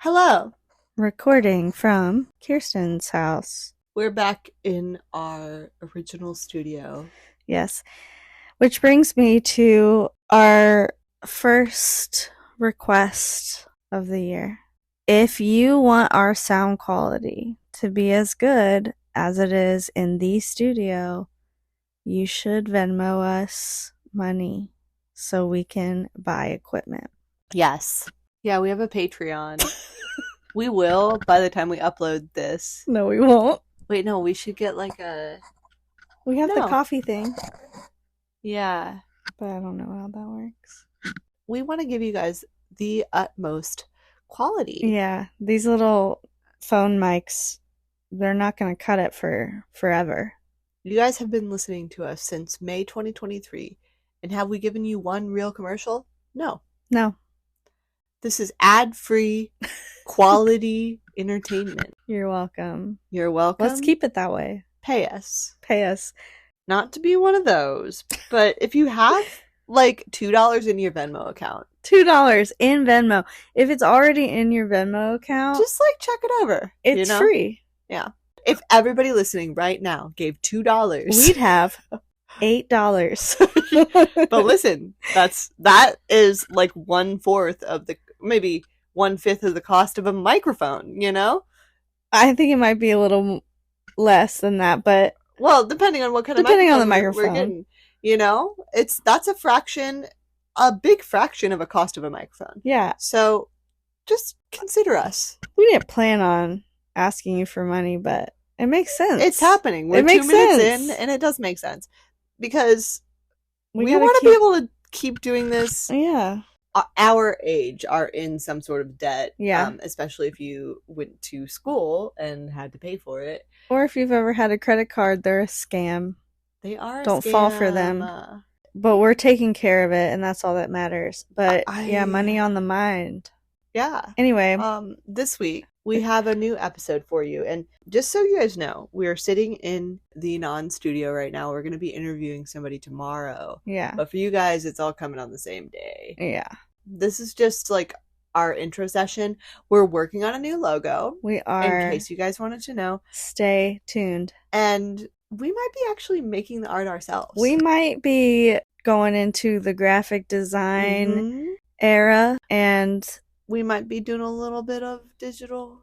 Hello. Recording from Kirsten's house. We're back in our original studio. Yes. Which brings me to our first request of the year. If you want our sound quality to be as good as it is in the studio, you should Venmo us money so we can buy equipment. Yes. Yeah, we have a Patreon. We will by the time we upload this. No, we won't. Wait, no, we should get like a... We have the No. coffee thing, Yeah. but I don't know how that works. We want to give you guys the utmost quality. Yeah, these little phone mics, they're not going to cut it for forever. You guys have been listening to us since May 2023. And have we given you one real commercial? No. No. This is ad-free quality entertainment. You're welcome. You're welcome. Let's keep it that way. Pay us. Pay us. Not to be one of those, but if you have like $2 in your Venmo account, $2 in Venmo. If it's already in your Venmo account, just like check it over. It's free. Yeah. If everybody listening right now gave $2, we'd have $8. But listen, that is like 1/4 of the, maybe 1/5 of the cost of a microphone, you know? I think it might be a little less than that, but well, depending on what kind of microphone we're getting, you know, that's a big fraction of a cost of a microphone. Yeah. So just consider us. We didn't plan on asking you for money, but it makes sense. It's happening. We're 2 minutes in, and it does make sense because we want to be able to keep doing this. Yeah. Our age are in some sort of debt. Yeah. Especially if you went to school and had to pay for it. Or if you've ever had a credit card, they're a scam. They are. Don't fall for them. But we're taking care of it, and that's all that matters. But yeah, money on the mind. Yeah. Anyway, this week we have a new episode for you, and just so you guys know, we are sitting in the non-studio right now. We're going to be interviewing somebody tomorrow. Yeah. But for you guys, it's all coming on the same day. Yeah. This is just like our intro session. We're working on a new logo. We are. In case you guys wanted to know. Stay tuned. And we might be actually making the art ourselves. We might be going into the graphic design era, and we might be doing a little bit of digital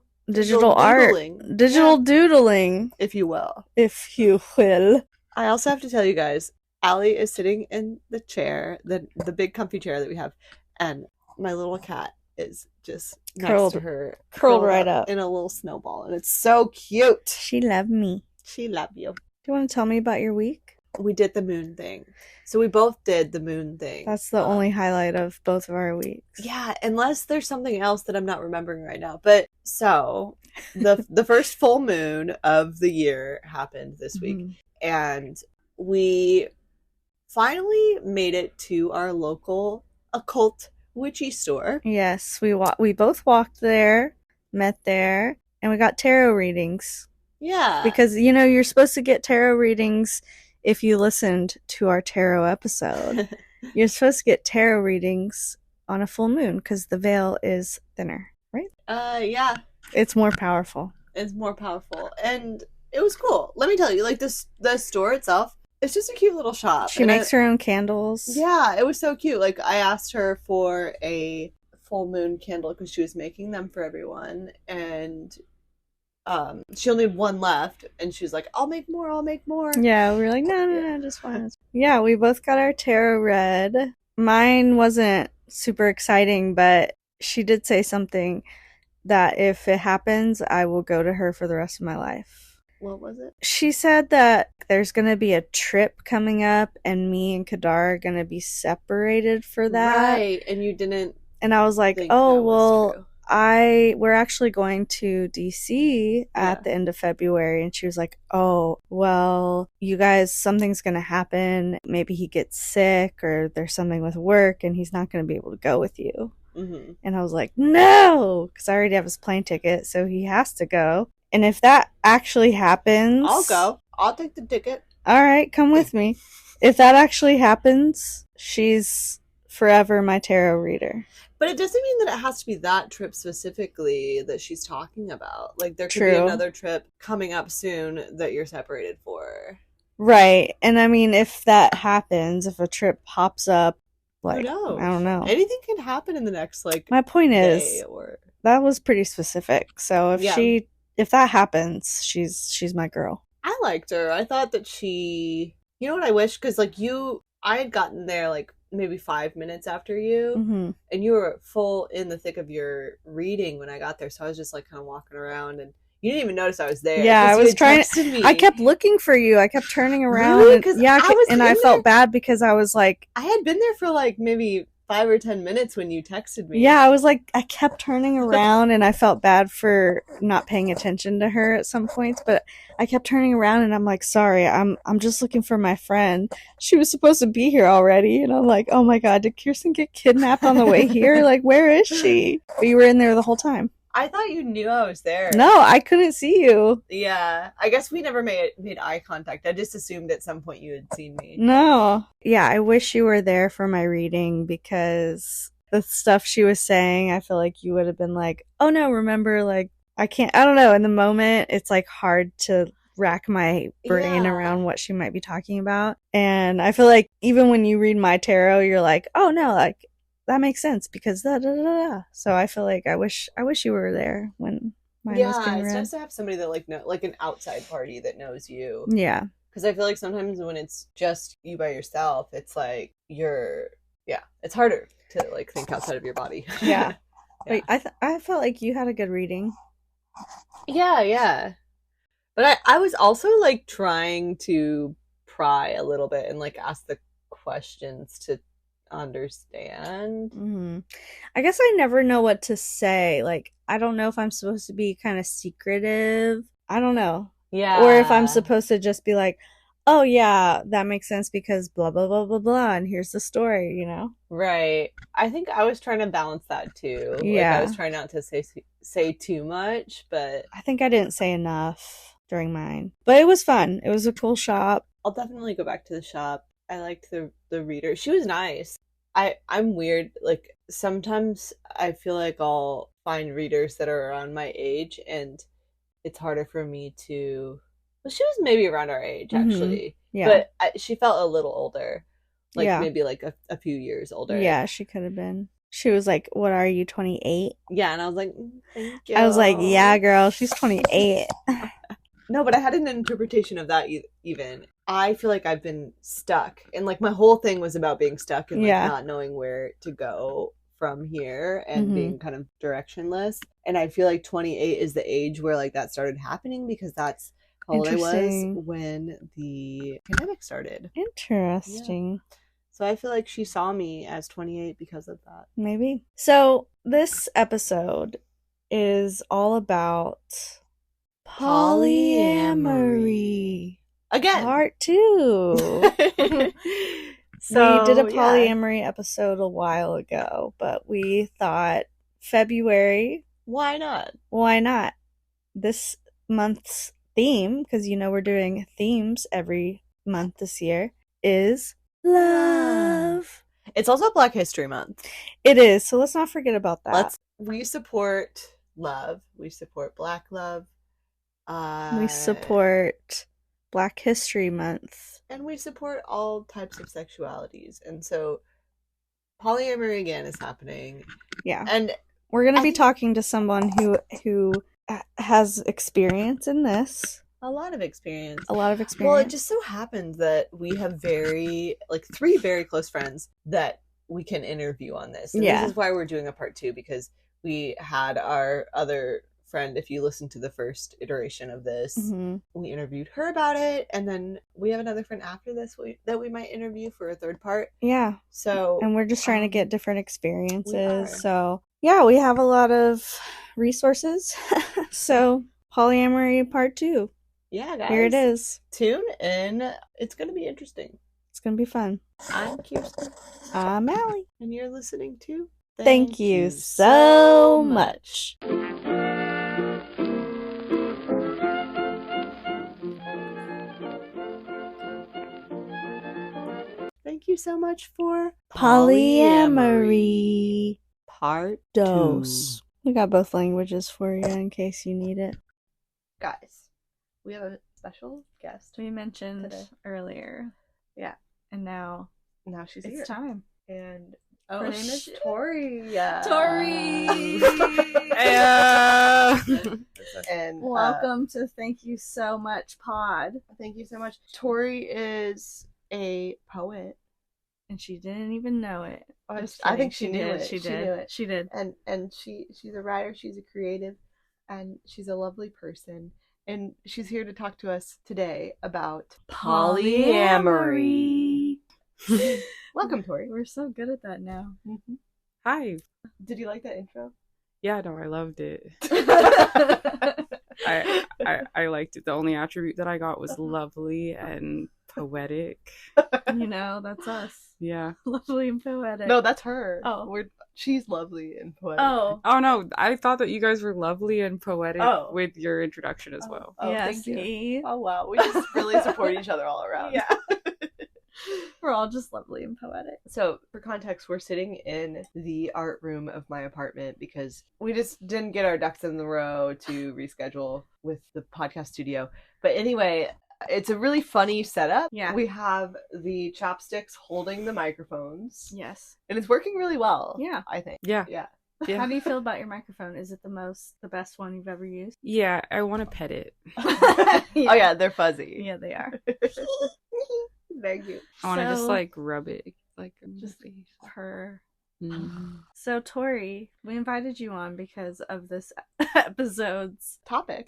art, doodling. Digital doodling, if you will. I also have to tell you guys, Allie is sitting in the chair, the big comfy chair that we have, and my little cat is just next to her, curled right up in a little snowball, and it's so cute. She loved me. She loved you. Do you want to tell me about your week? We did the moon thing. So we both did the moon thing. That's the only highlight of both of our weeks. Yeah, unless there's something else that I'm not remembering right now. But so the first full moon of the year happened this week, and we finally made it to our local occult witchy store. Yes, we both walked there, met there, and we got tarot readings. Yeah. Because, you know, you're supposed to get tarot readings if you listened to our tarot episode. You're supposed to get tarot readings on a full moon because the veil is thinner, right? Yeah. It's more powerful. It's more powerful. And it was cool. Let me tell you, like, the store itself, it's just a cute little shop. She makes her own candles. Yeah, it was so cute. Like, I asked her for a full moon candle because she was making them for everyone, and she only had one left, and she was like, I'll make more. Yeah, we were like, no, just one. Yeah, we both got our tarot read. Mine wasn't super exciting, but she did say something that if it happens, I will go to her for the rest of my life. What was it? She said that there's going to be a trip coming up, and me and Kadar are going to be separated for that. Right, and you didn't. And I was like, oh, well, we're actually going to DC at the end of February. And she was like, oh, well, you guys, something's going to happen. Maybe he gets sick or there's something with work and he's not going to be able to go with you. Mm-hmm. And I was like, no, because I already have his plane ticket. So he has to go. And if that actually happens, I'll go. I'll take the ticket. All right, come with me. If that actually happens, she's forever my tarot reader. But it doesn't mean that it has to be that trip specifically that she's talking about. Like, there could be True. another trip coming up soon that you're separated for. Right. And I mean, if that happens, if a trip pops up, like, Who knows? I don't know. Anything can happen in the next, like, my point day is, or... that was pretty specific. So Yeah. if that happens, she's my girl. I liked her. I thought that she... You know what I wish? Because, like, I had gotten there, like, maybe 5 minutes after you, Mm-hmm. and you were full in the thick of your reading when I got there, so I was just, like, kind of walking around, and you didn't even notice I was there. Yeah, I was trying. Me. I kept looking for you. I kept turning around. Really? And I felt bad because I was like, I had been there for like maybe 5 or 10 minutes when you texted me. Yeah, I was like, I kept turning around, and I felt bad for not paying attention to her at some points. But I kept turning around, and I'm like, sorry, I'm just looking for my friend. She was supposed to be here already, and I'm like, oh my god, did Kirsten get kidnapped on the way here? Like, where is she? But you were in there the whole time. I thought you knew I was there. No, I couldn't see you. Yeah, I guess we never made eye contact. I just assumed at some point you had seen me. No. Yeah, I wish you were there for my reading, because the stuff she was saying, I feel like you would have been like, oh no, remember, like, I don't know, in the moment, it's like hard to rack my brain around what she might be talking about. And I feel like even when you read my tarot, you're like, oh no, like, that makes sense because da da da da. So I feel like I wish you were there when mine was being read. It's nice to have somebody that like an outside party that knows you. Yeah. Because I feel like sometimes when it's just you by yourself, it's like it's harder to like think outside of your body. Yeah. But I felt like you had a good reading. Yeah. But I was also like trying to pry a little bit and like ask the questions to understand. Mm-hmm. I guess I never know what to say. Like, I don't know if I'm supposed to be kind of secretive. I don't know. Yeah. Or if I'm supposed to just be like, oh yeah, that makes sense because blah blah blah blah blah, and here's the story, you know? Right. I think I was trying to balance that too. Yeah. Like I was trying not to say too much, but I think I didn't say enough during mine. But it was fun. It was a cool shop. I'll definitely go back to the shop. I liked the reader. She was nice. I'm weird. Like sometimes I feel like I'll find readers that are around my age, and it's harder for me to. Well, she was maybe around our age actually, Yeah. But she felt a little older, like maybe like a few years older. Yeah, she could have been. She was like, "What are you, 28?" Yeah, and I was like, "Thank you." I was like, "Yeah, girl, she's 28." No, but I had an interpretation of that even. I feel like I've been stuck. And like my whole thing was about being stuck and like not knowing where to go from here and being kind of directionless. And I feel like 28 is the age where like that started happening because that's how old I was when the pandemic started. Interesting. Yeah. So I feel like she saw me as 28 because of that. Maybe. So this episode is all about polyamory. Again. Part 2. So we did a polyamory episode a while ago, but we thought February. Why not? Why not? This month's theme, because you know we're doing themes every month this year, is love. It's also Black History Month. It is, so let's not forget about that. We support love. We support Black love. We support Black History Month. And we support all types of sexualities. And so polyamory again is happening. Yeah. And we're going to be talking to someone who has experience in this. A lot of experience. Well, it just so happens that we have 3 very close friends that we can interview on this. And this is why we're doing a part 2, because we had our other friend, if you listen to the first iteration of this, we interviewed her about it, and then we have another friend after this that we might interview for a third part. Yeah. So, and we're just trying to get different experiences. So, yeah, we have a lot of resources. So, polyamory part 2. Yeah, guys. Here it is. Tune in. It's going to be interesting. It's going to be fun. I'm Kirsten. I'm Allie. And you're listening to Thank you so much. Thank you so much for polyamory. Part Dose. We got both languages for you in case you need it. Guys, we have a special guest. We mentioned today. Earlier. Yeah. And now she's it's here. time. And her name is Tori. Tori! And welcome to Thank You So Much Pod. Thank you so much. Tori is a poet. And she didn't even know it. I think she knew it. She did. She did. And she's a writer, she's a creative, and she's a lovely person. And she's here to talk to us today about polyamory. Welcome, Tori. We're so good at that now. Mm-hmm. Hi. Did you like that intro? Yeah, no, I loved it. I liked it. The only attribute that I got was lovely and poetic. You know, that's us. Yeah. Lovely and poetic. No, that's her. Oh. She's lovely and poetic. Oh no, I thought that you guys were lovely and poetic with your introduction as well. Yeah, thank you. see? Oh, wow. We just really support each other all around. Yeah. We're all just lovely and poetic. So, for context, we're sitting in the art room of my apartment because we just didn't get our ducks in the row to reschedule with the podcast studio. But anyway, it's a really funny setup. Yeah. We have the chopsticks holding the microphones. Yes. And it's working really well. Yeah. I think. Yeah. Yeah. Yeah. How do you feel about your microphone? Is it the best one you've ever used? Yeah, I want to pet it. Oh, yeah, they're fuzzy. Yeah, they are. Thank you. I want to just like rub it like just purr. Mm. So Tori, we invited you on because of this episode's topic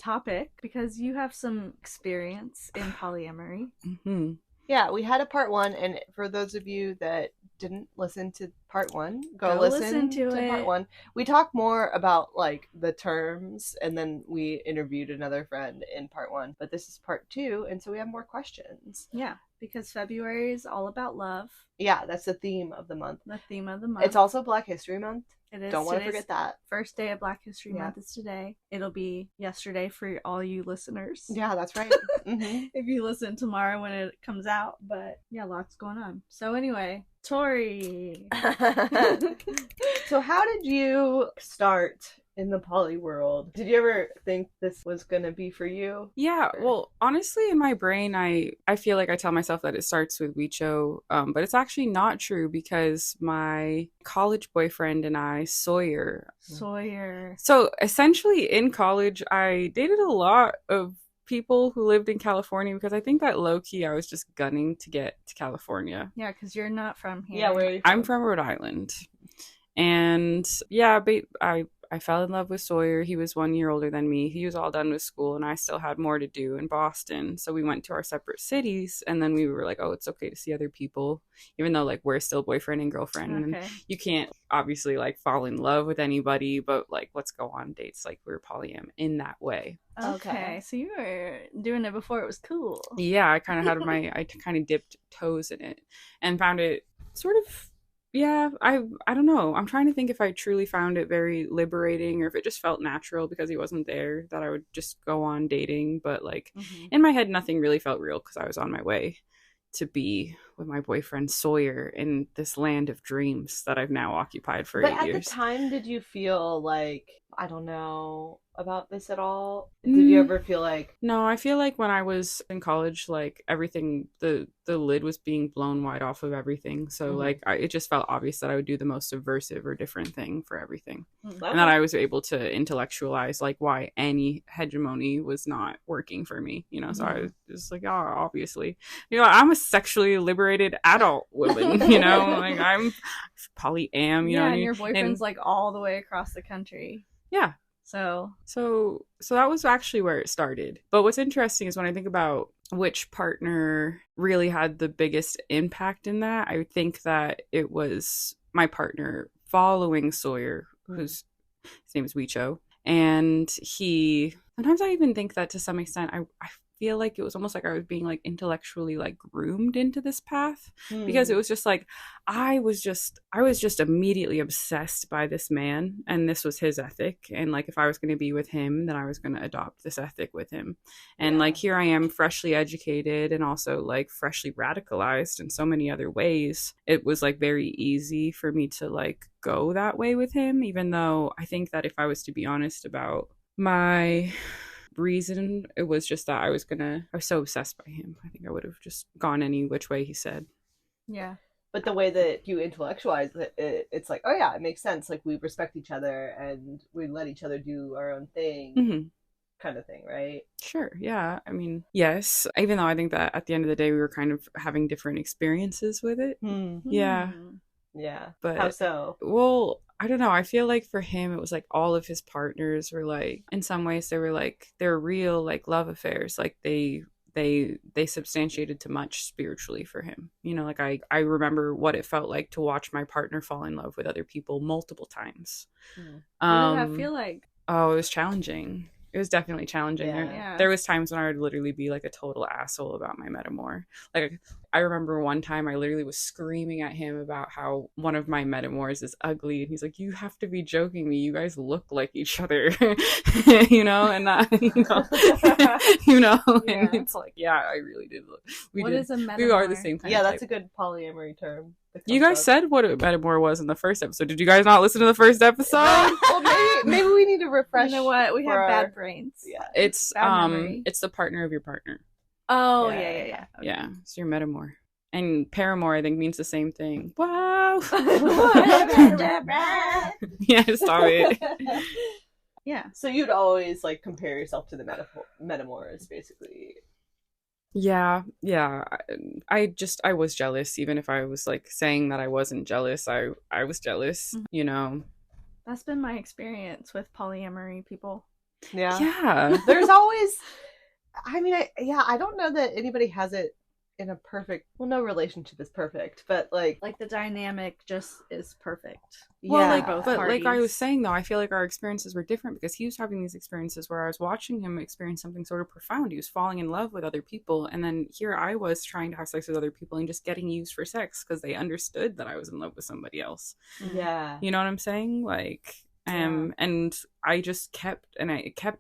because you have some experience in polyamory. Mm-hmm. Yeah, we had a part 1, and for those of you that didn't listen to part 1, go listen to part 1. We talk more about like the terms, and then we interviewed another friend in part 1. But this is part 2, and so we have more questions. Yeah, because February is all about love. Yeah, that's the theme of the month. The theme of the month. It's also Black History Month. It is. Don't want to forget that. First day of Black History Month is today. It'll be yesterday for all you listeners. Yeah, that's right. Mm-hmm. If you listen tomorrow when it comes out. But yeah, lots going on. So anyway, Tori. So how did you start in the poly world? Did you ever think this was gonna be for you? Yeah, well, honestly, in my brain, I feel like I tell myself that it starts with Weecho, but it's actually not true because my college boyfriend and I, Sawyer. So essentially, in college, I dated a lot of people who lived in California because I think that low-key I was just gunning to get to California. Yeah, because you're not from here. Yeah, where are you from? I'm from Rhode Island. And yeah, I fell in love with Sawyer. He was 1 year older than me. He was all done with school, and I still had more to do in Boston. So we went to our separate cities, and then we were like, oh, it's okay to see other people, even though, like, we're still boyfriend and girlfriend. Okay. And you can't, obviously, like, fall in love with anybody, but, like, let's go on dates. Like, we're polyam in that way. Okay. So you were doing it before it was cool. Yeah, I kind of had I kind of dipped toes in it and found it sort of... Yeah, I don't know. I'm trying to think if I truly found it very liberating or if it just felt natural because he wasn't there that I would just go on dating. But like in my head, nothing really felt real because I was on my way to be with my boyfriend Sawyer in this land of dreams that I've now occupied for 8 years. But at the time, did you feel like, I don't know about this at all? Did you ever feel like... No, I feel like when I was in college, like everything, the lid was being blown wide off of everything. So like it just felt obvious that I would do the most subversive or different thing for everything. And that I was able to intellectualize like why any hegemony was not working for me, you know? So I was just like, oh, obviously, you know, I'm a sexually liberated adult woman, you know, like I'm polyam, you know. And your boyfriend's like all the way across the country. Yeah. So that was actually where it started. But what's interesting is when I think about which partner really had the biggest impact in that, I would think that it was my partner following Sawyer, his name is Weecho. And sometimes I even think that to some extent, I feel like it was almost like I was being like intellectually like groomed into this path, because it was just like I was just immediately obsessed by this man, and this was his ethic, and like if I was going to be with him, then I was going to adopt this ethic with him. And like here I am, freshly educated and also like freshly radicalized in so many other ways. It was like very easy for me to like go that way with him, even though I think that if I was to be honest about my reason, it was just that I was so obsessed by him. I think I would have just gone any which way he said. Yeah. But the way that you intellectualize it, it's like, oh yeah, it makes sense. Like we respect each other and we let each other do our own thing, kind of thing, right? Sure. Yeah. I mean, yes. Even though I think that at the end of the day, we were kind of having different experiences with it. Yeah. Yeah. But how so? Well, I don't know. I feel like for him, it was like all of his partners were like, in some ways, they were real like love affairs. Like they substantiated too much spiritually for him. You know, like I remember what it felt like to watch my partner fall in love with other people multiple times. What did that feel like? Oh, it was challenging. It was definitely challenging. There was times when I would literally be like a total asshole about my metamor. Like I remember one time I literally was screaming at him about how one of my metamors is ugly, and he's like, "You have to be joking me. You guys look like each other," you know, and that, you know, and it's like, yeah, I really did. What is a metamor? We are the same kind. Yeah, of that's type. a good polyamory term. You guys said what a metamor was in the first episode. Did you guys not listen to the first episode? Well, maybe we need to refresh. You know what? We have bad brains. Yeah, it's it's the partner of your partner. Oh yeah. Okay. Yeah, it's your metamor. And paramour, I think, means the same thing. Wow. Yeah, stop it. Yeah. So you'd always like compare yourself to the metamors, basically. Yeah. I was jealous, even if I was like saying that I wasn't jealous. I was jealous, you know. That's been my experience with polyamory people. Yeah. There's always, I mean, I don't know that anybody has it in a perfect, well, no relationship is perfect, but like the dynamic just is perfect. Well, like both but parties. like I was saying though, I feel like our experiences were different because he was having these experiences where I was watching him experience something sort of profound. He was falling in love with other people, and then here I was trying to have sex with other people and just getting used for sex because they understood that I was in love with somebody else. Yeah. You know what I'm saying? Like, and I just kept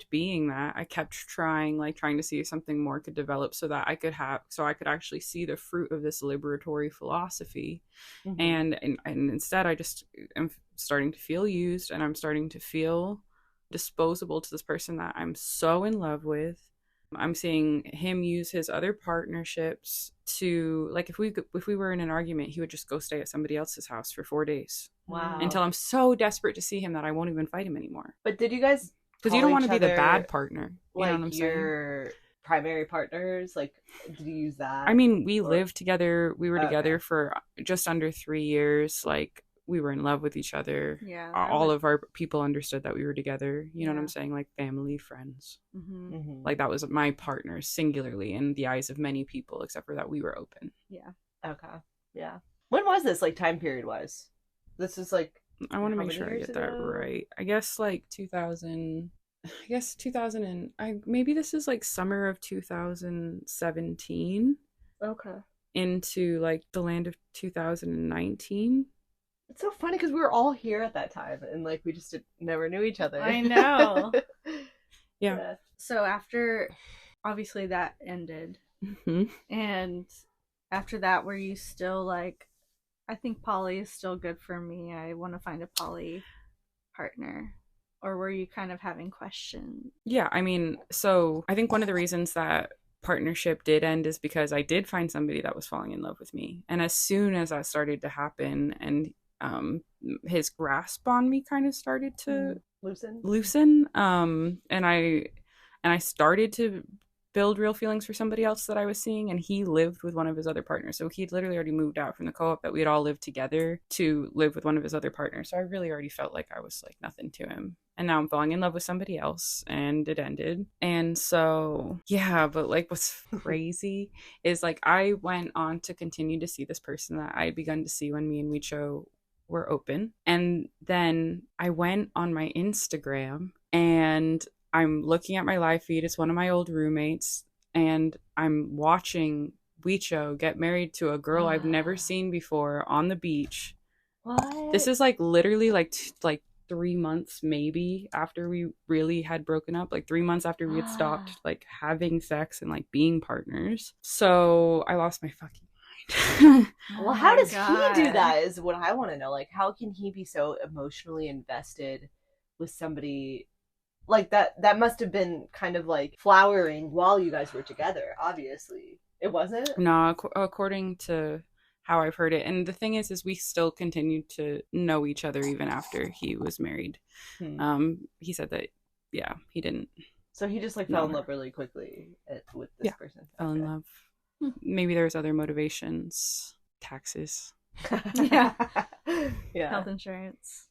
being that. I kept trying to see if something more could develop so that I could actually see the fruit of this liberatory philosophy. And instead I just am starting to feel used, and I'm starting to feel disposable to this person that I'm so in love with. I'm seeing him use his other partnerships to, like, if we were in an argument, he would just go stay at somebody else's house for 4 days. Wow. Until I'm so desperate to see him that I won't even fight him anymore. But did you guys, because you don't want to be the bad partner, you like, know what I'm saying? your primary partners? Like, did you use that? I mean, we lived together. We were together for just under 3 years. Like, we were in love with each other. Yeah. All of our people understood that we were together. You know what I'm saying? Like, family, friends. Like, that was my partner singularly in the eyes of many people, except for that we were open. Yeah. Okay. Yeah. When was this, like, time period wise? This is like, I want to make sure I get that right. I guess like 2000. Maybe this is like summer of 2017. Okay. Into like the land of 2019. It's so funny because we were all here at that time, and like we just never knew each other. I know. Yeah. So after, obviously that ended, and after that, were you still like, I think poly is still good for me, I want to find a poly partner? Or were you kind of having questions? Yeah, I mean, so I think one of the reasons that partnership did end is because I did find somebody that was falling in love with me. And as soon as that started to happen, and his grasp on me kind of started to loosen, and I started to build real feelings for somebody else that I was seeing, and he lived with one of his other partners. So he'd literally already moved out from the co-op that we had all lived together to live with one of his other partners. So I really already felt like I was like nothing to him. And now I'm falling in love with somebody else, and it ended. And so, yeah, but like what's crazy is like I went on to continue to see this person that I had begun to see when me and Micho were open. And then I went on my Instagram, and I'm looking at my live feed. It's one of my old roommates, and I'm watching Wicho get married to a girl I've never seen before on the beach. What? This is like literally like 3 months maybe after we really had broken up, like 3 months after we had stopped like having sex and like being partners. So I lost my fucking mind. Well, how does he do that is what I want to know. Like, how can he be so emotionally invested with somebody like that? That must have been kind of like flowering while you guys were together, obviously. It wasn't? No, according to how I've heard it. And the thing is we still continued to know each other even after he was married. He said that, yeah, he didn't. So he just like fell in love really quickly with this person. Fell in love. Maybe there's other motivations. Taxes. Yeah. Health insurance.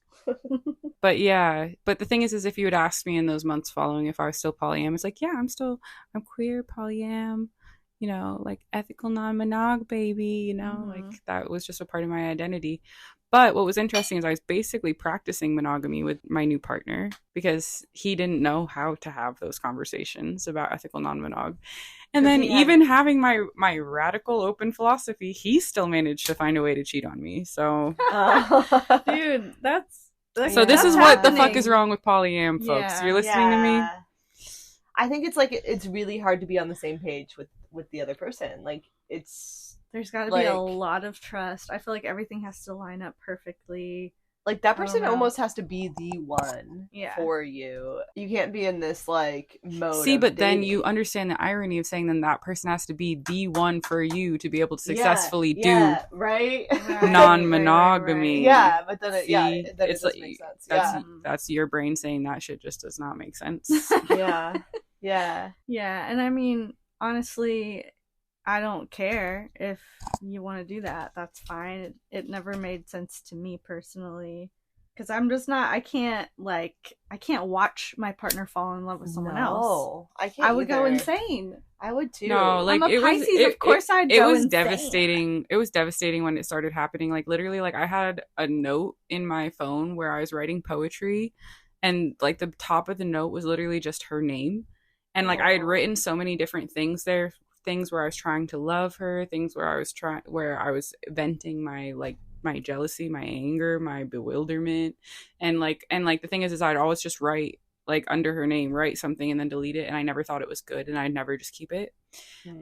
But the thing is if you had asked me in those months following if I was still polyam, it's like, yeah, I'm queer, polyam, you know, like ethical non-monog baby, you know, like that was just a part of my identity. But what was interesting is I was basically practicing monogamy with my new partner because he didn't know how to have those conversations about ethical non-monog. And then even having my radical open philosophy, he still managed to find a way to cheat on me. So, dude, that's so this is what the fuck is wrong with polyam, folks. Yeah. You're listening to me? I think it's like it's really hard to be on the same page with the other person. Like there's got to be a lot of trust. I feel like everything has to line up perfectly. Like that person almost has to be the one for you. You can't be in this like mode. See, but then you understand the irony of saying then that person has to be the one for you to be able to successfully do right non-monogamy. Right. Yeah, but then it doesn't make sense. That's your brain saying that shit just does not make sense. Yeah. And I mean, honestly, I don't care if you want to do that. That's fine. It never made sense to me personally. Because I'm just not, I can't watch my partner fall in love with someone else. I can't. I would go insane. I would too. No, like I'm a Pisces, of course I'd go insane. Devastating. It was devastating when it started happening. Like literally, like I had a note in my phone where I was writing poetry, and like the top of the note was literally just her name. And like I had written so many different things there. Things where I was trying to love her, things where I was venting my jealousy, my anger, my bewilderment, and the thing is I'd always just write like under her name, write something and then delete it, and I never thought it was good, and I'd never just keep it.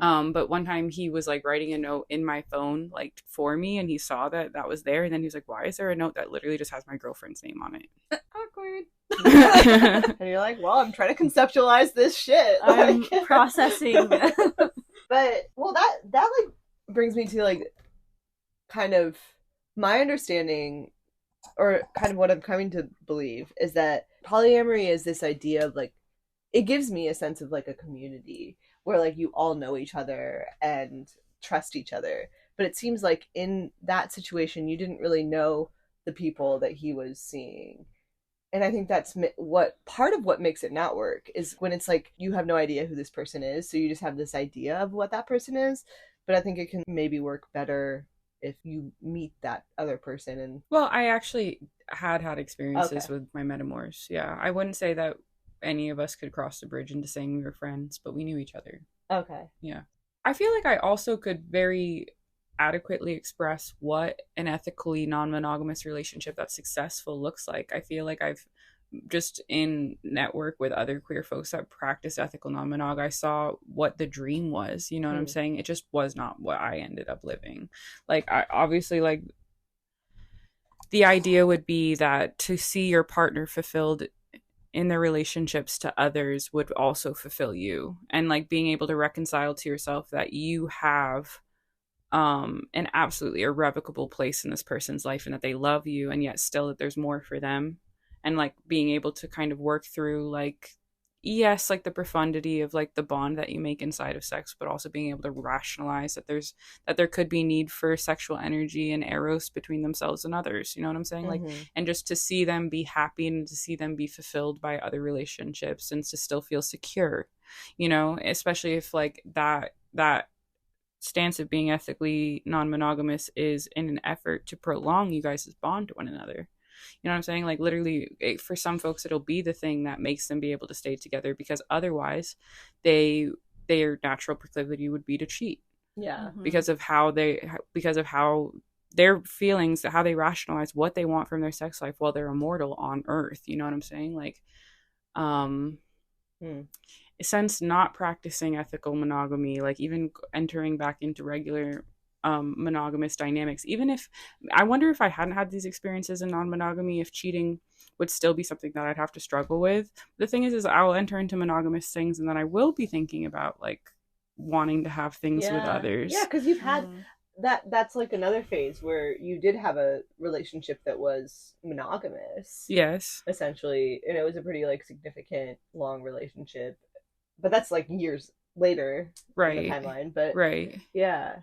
But one time he was like writing a note in my phone like for me, and he saw that was there, and then he was like, "Why is there a note that literally just has my girlfriend's name on it?" Awkward. And you're like, "Well, I'm trying to conceptualize this shit. I'm processing." But well, that like brings me to like kind of my understanding, or kind of what I'm coming to believe, is that polyamory is this idea of like, it gives me a sense of like a community where like you all know each other and trust each other. But it seems like in that situation, you didn't really know the people that he was seeing. And I think that's part of what makes it not work is when it's like you have no idea who this person is, so you just have this idea of what that person is. But I think it can maybe work better if you meet that other person. And well, I actually had experiences with my metamors. Yeah, I wouldn't say that any of us could cross the bridge into saying we were friends, but we knew each other. Okay. Yeah, I feel like I also could very adequately express what an ethically non-monogamous relationship that's successful looks like. I feel like I've just in network with other queer folks that practice ethical non-monog, I saw what the dream was, you know what I'm saying? It just was not what I ended up living. Like I obviously like the idea would be that to see your partner fulfilled in their relationships to others would also fulfill you, and like being able to reconcile to yourself that you have an absolutely irrevocable place in this person's life and that they love you, and yet still that there's more for them, and like being able to kind of work through like, yes, like the profundity of like the bond that you make inside of sex, but also being able to rationalize that there could be need for sexual energy and eros between themselves and others, you know what I'm saying? Like, and just to see them be happy and to see them be fulfilled by other relationships and to still feel secure, you know, especially if like that stance of being ethically non-monogamous is in an effort to prolong you guys' bond to one another. You know what I'm saying? Like literally for some folks, it'll be the thing that makes them be able to stay together, because otherwise they their natural proclivity would be to cheat. Yeah. Because of how their feelings, how they rationalize what they want from their sex life while they're immortal on Earth. You know what I'm saying? Like, since not practicing ethical monogamy, like even entering back into regular monogamous dynamics, even if I wonder if I hadn't had these experiences in non-monogamy, if cheating would still be something that I'd have to struggle with. The thing is I will enter into monogamous things and then I will be thinking about like wanting to have things with others. Yeah, because you've had that's like another phase where you did have a relationship that was monogamous. Yes. Essentially. And it was a pretty like significant long relationship. But that's like years later in the timeline. But yeah.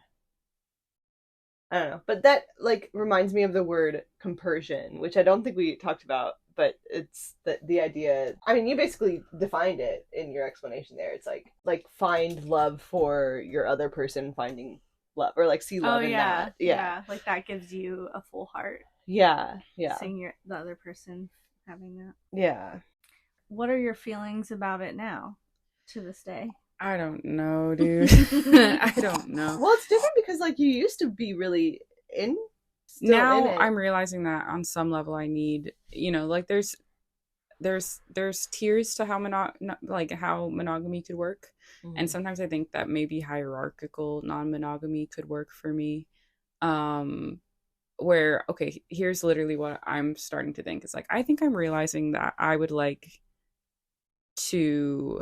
I don't know. But that like reminds me of the word compersion, which I don't think we talked about, but it's the idea. I mean, you basically defined it in your explanation there. It's like find love for your other person finding love, or like see love in that. Yeah. Like that gives you a full heart. Yeah. Seeing the other person having that. Yeah. What are your feelings about it now, to this day? I don't know, dude. I don't know. Well, it's different because like you used to be really now I'm realizing that on some level I need, like there's tiers to how monogamy could work. And sometimes I think that maybe hierarchical non-monogamy could work for me. Where, okay, here's literally what I'm starting to think. It's like, I think I'm realizing that I would like to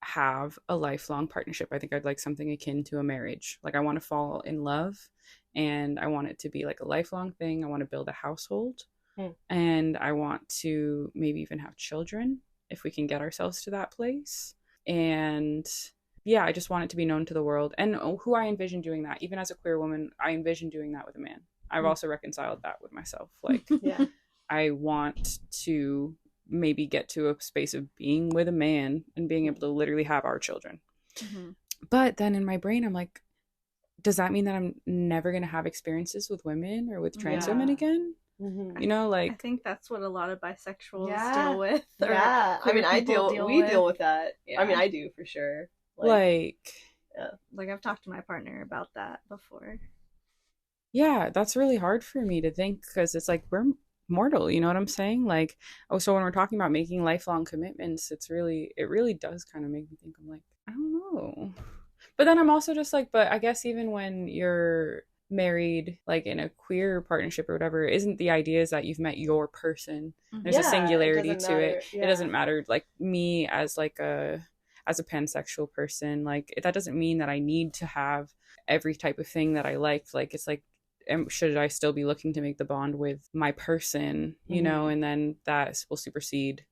have a lifelong partnership. I think I'd like something akin to a marriage. Like I want to fall in love and I want it to be like a lifelong thing. I want to build a household and I want to maybe even have children if we can get ourselves to that place. And yeah, I just want it to be known to the world. And who I envision doing that, even as a queer woman, I envision doing that with a man. I've also reconciled that with myself. Like, I want to maybe get to a space of being with a man and being able to literally have our children. But then in my brain, I'm like, does that mean that I'm never going to have experiences with women or with trans women again? Like, I think that's what a lot of bisexuals deal with. Yeah. I mean, we deal with that. Yeah. I mean, I do for sure. Like I've talked to my partner about that before. Yeah, that's really hard for me to think because it's like we're mortal, you know what I'm saying? Like, so when we're talking about making lifelong commitments, it really does kind of make me think, I'm like, I don't know. But then I'm also just like, but I guess even when you're married, like in a queer partnership or whatever, isn't the idea is that you've met your person? There's a singularity to it. It doesn't matter, like me as a pansexual person, like that doesn't mean that I need to have every type of thing that I liked. Like it's like, should I still be looking to make the bond with my person, and then that will supersede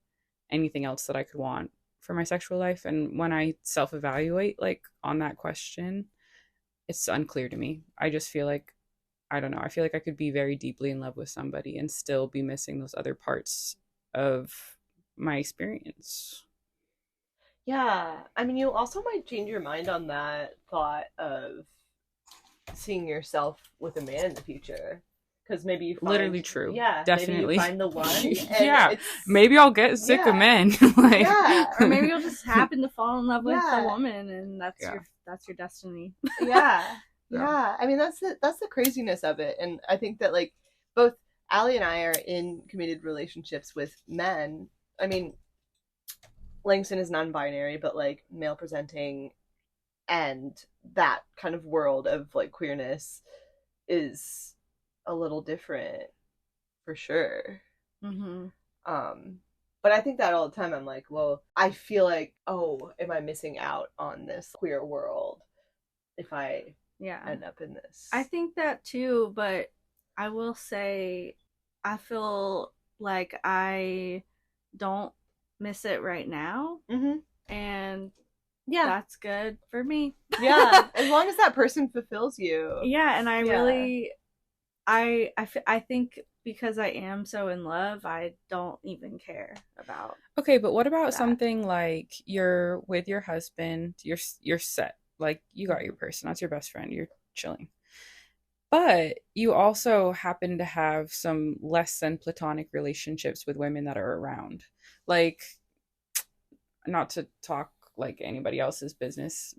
anything else that I could want for my sexual life. And when I self-evaluate like on that question, it's unclear to me. I just feel like, I don't know, I feel like I could be very deeply in love with somebody and still be missing those other parts of my experience. Yeah. I mean, you also might change your mind on that thought of seeing yourself with a man in the future, because maybe you find, literally true. Yeah, definitely. Maybe you find the one. Yeah, maybe I'll get sick of men. Like, or maybe you'll just happen to fall in love with a woman, and that's your destiny. Yeah. I mean, that's the craziness of it, and I think that like both Allie and I are in committed relationships with men. I mean, Langston is non-binary, but like male presenting. And that kind of world of like queerness is a little different for sure. But I think that all the time. I'm like, well, I feel like, oh, am I missing out on this queer world if I end up in this? I think that too, but I will say I feel like I don't miss it right now. And that's good for me. As long as that person fulfills you. And I really, I think because I am so in love, I don't even care about. Okay, but what about something like you're with your husband, you're set, like you got your person, that's your best friend, you're chilling. But you also happen to have some less than platonic relationships with women that are around. Like, not to talk like anybody else's business,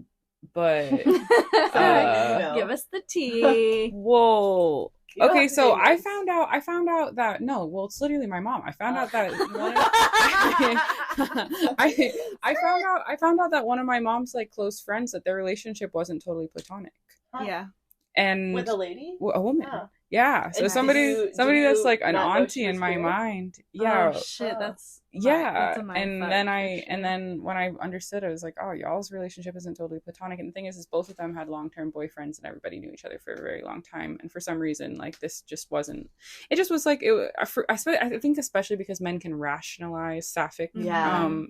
but give us the tea. Whoa. Okay, so I found out that no, well, it's literally my mom. I found out that I found out that one of my mom's like close friends, that their relationship wasn't totally platonic. Yeah. And with a lady? A woman. Yeah. So somebody that's like an auntie in my mind. Yeah. Oh shit, that's and then when I understood, I was like, oh, y'all's relationship isn't totally platonic. And the thing is both of them had long-term boyfriends and everybody knew each other for a very long time. And for some reason, like this just wasn't. It just was like I think especially because men can rationalize sapphic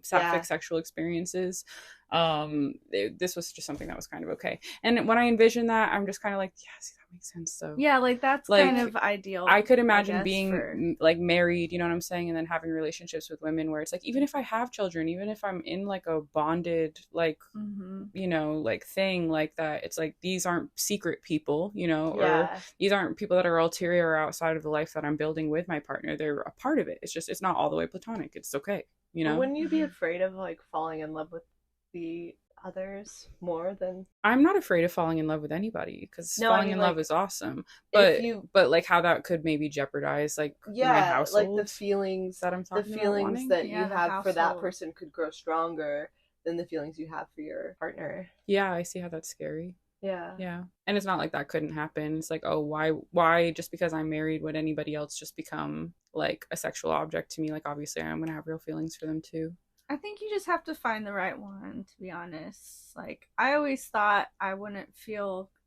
sexual experiences. This was just something that was kind of okay. And when I envision that, I'm just kind of like, yes, that makes sense. So yeah, like that's like, kind of ideal. I could imagine being like married, you know what I'm saying, and then having relationships with women where it's like, even if I have children, even if I'm in like a bonded like you know, like thing like that, it's like these aren't secret people, you know, or these aren't people that are ulterior or outside of the life that I'm building with my partner. They're a part of it. It's just, it's not all the way platonic. It's okay, you know. But wouldn't you be afraid of like falling in love with the others more than? I'm not afraid of falling in love with anybody, because falling in love is awesome, but like how that could maybe jeopardize like my household, like the feelings that I'm talking the feelings about that you have for that person could grow stronger than the feelings you have for your partner. Yeah, I see how that's scary. Yeah. And it's not like that couldn't happen. It's like, oh, why just because I'm married would anybody else just become like a sexual object to me? Like obviously I'm gonna have real feelings for them too. I think you just have to find the right one, to be honest. Like, I always thought I wouldn't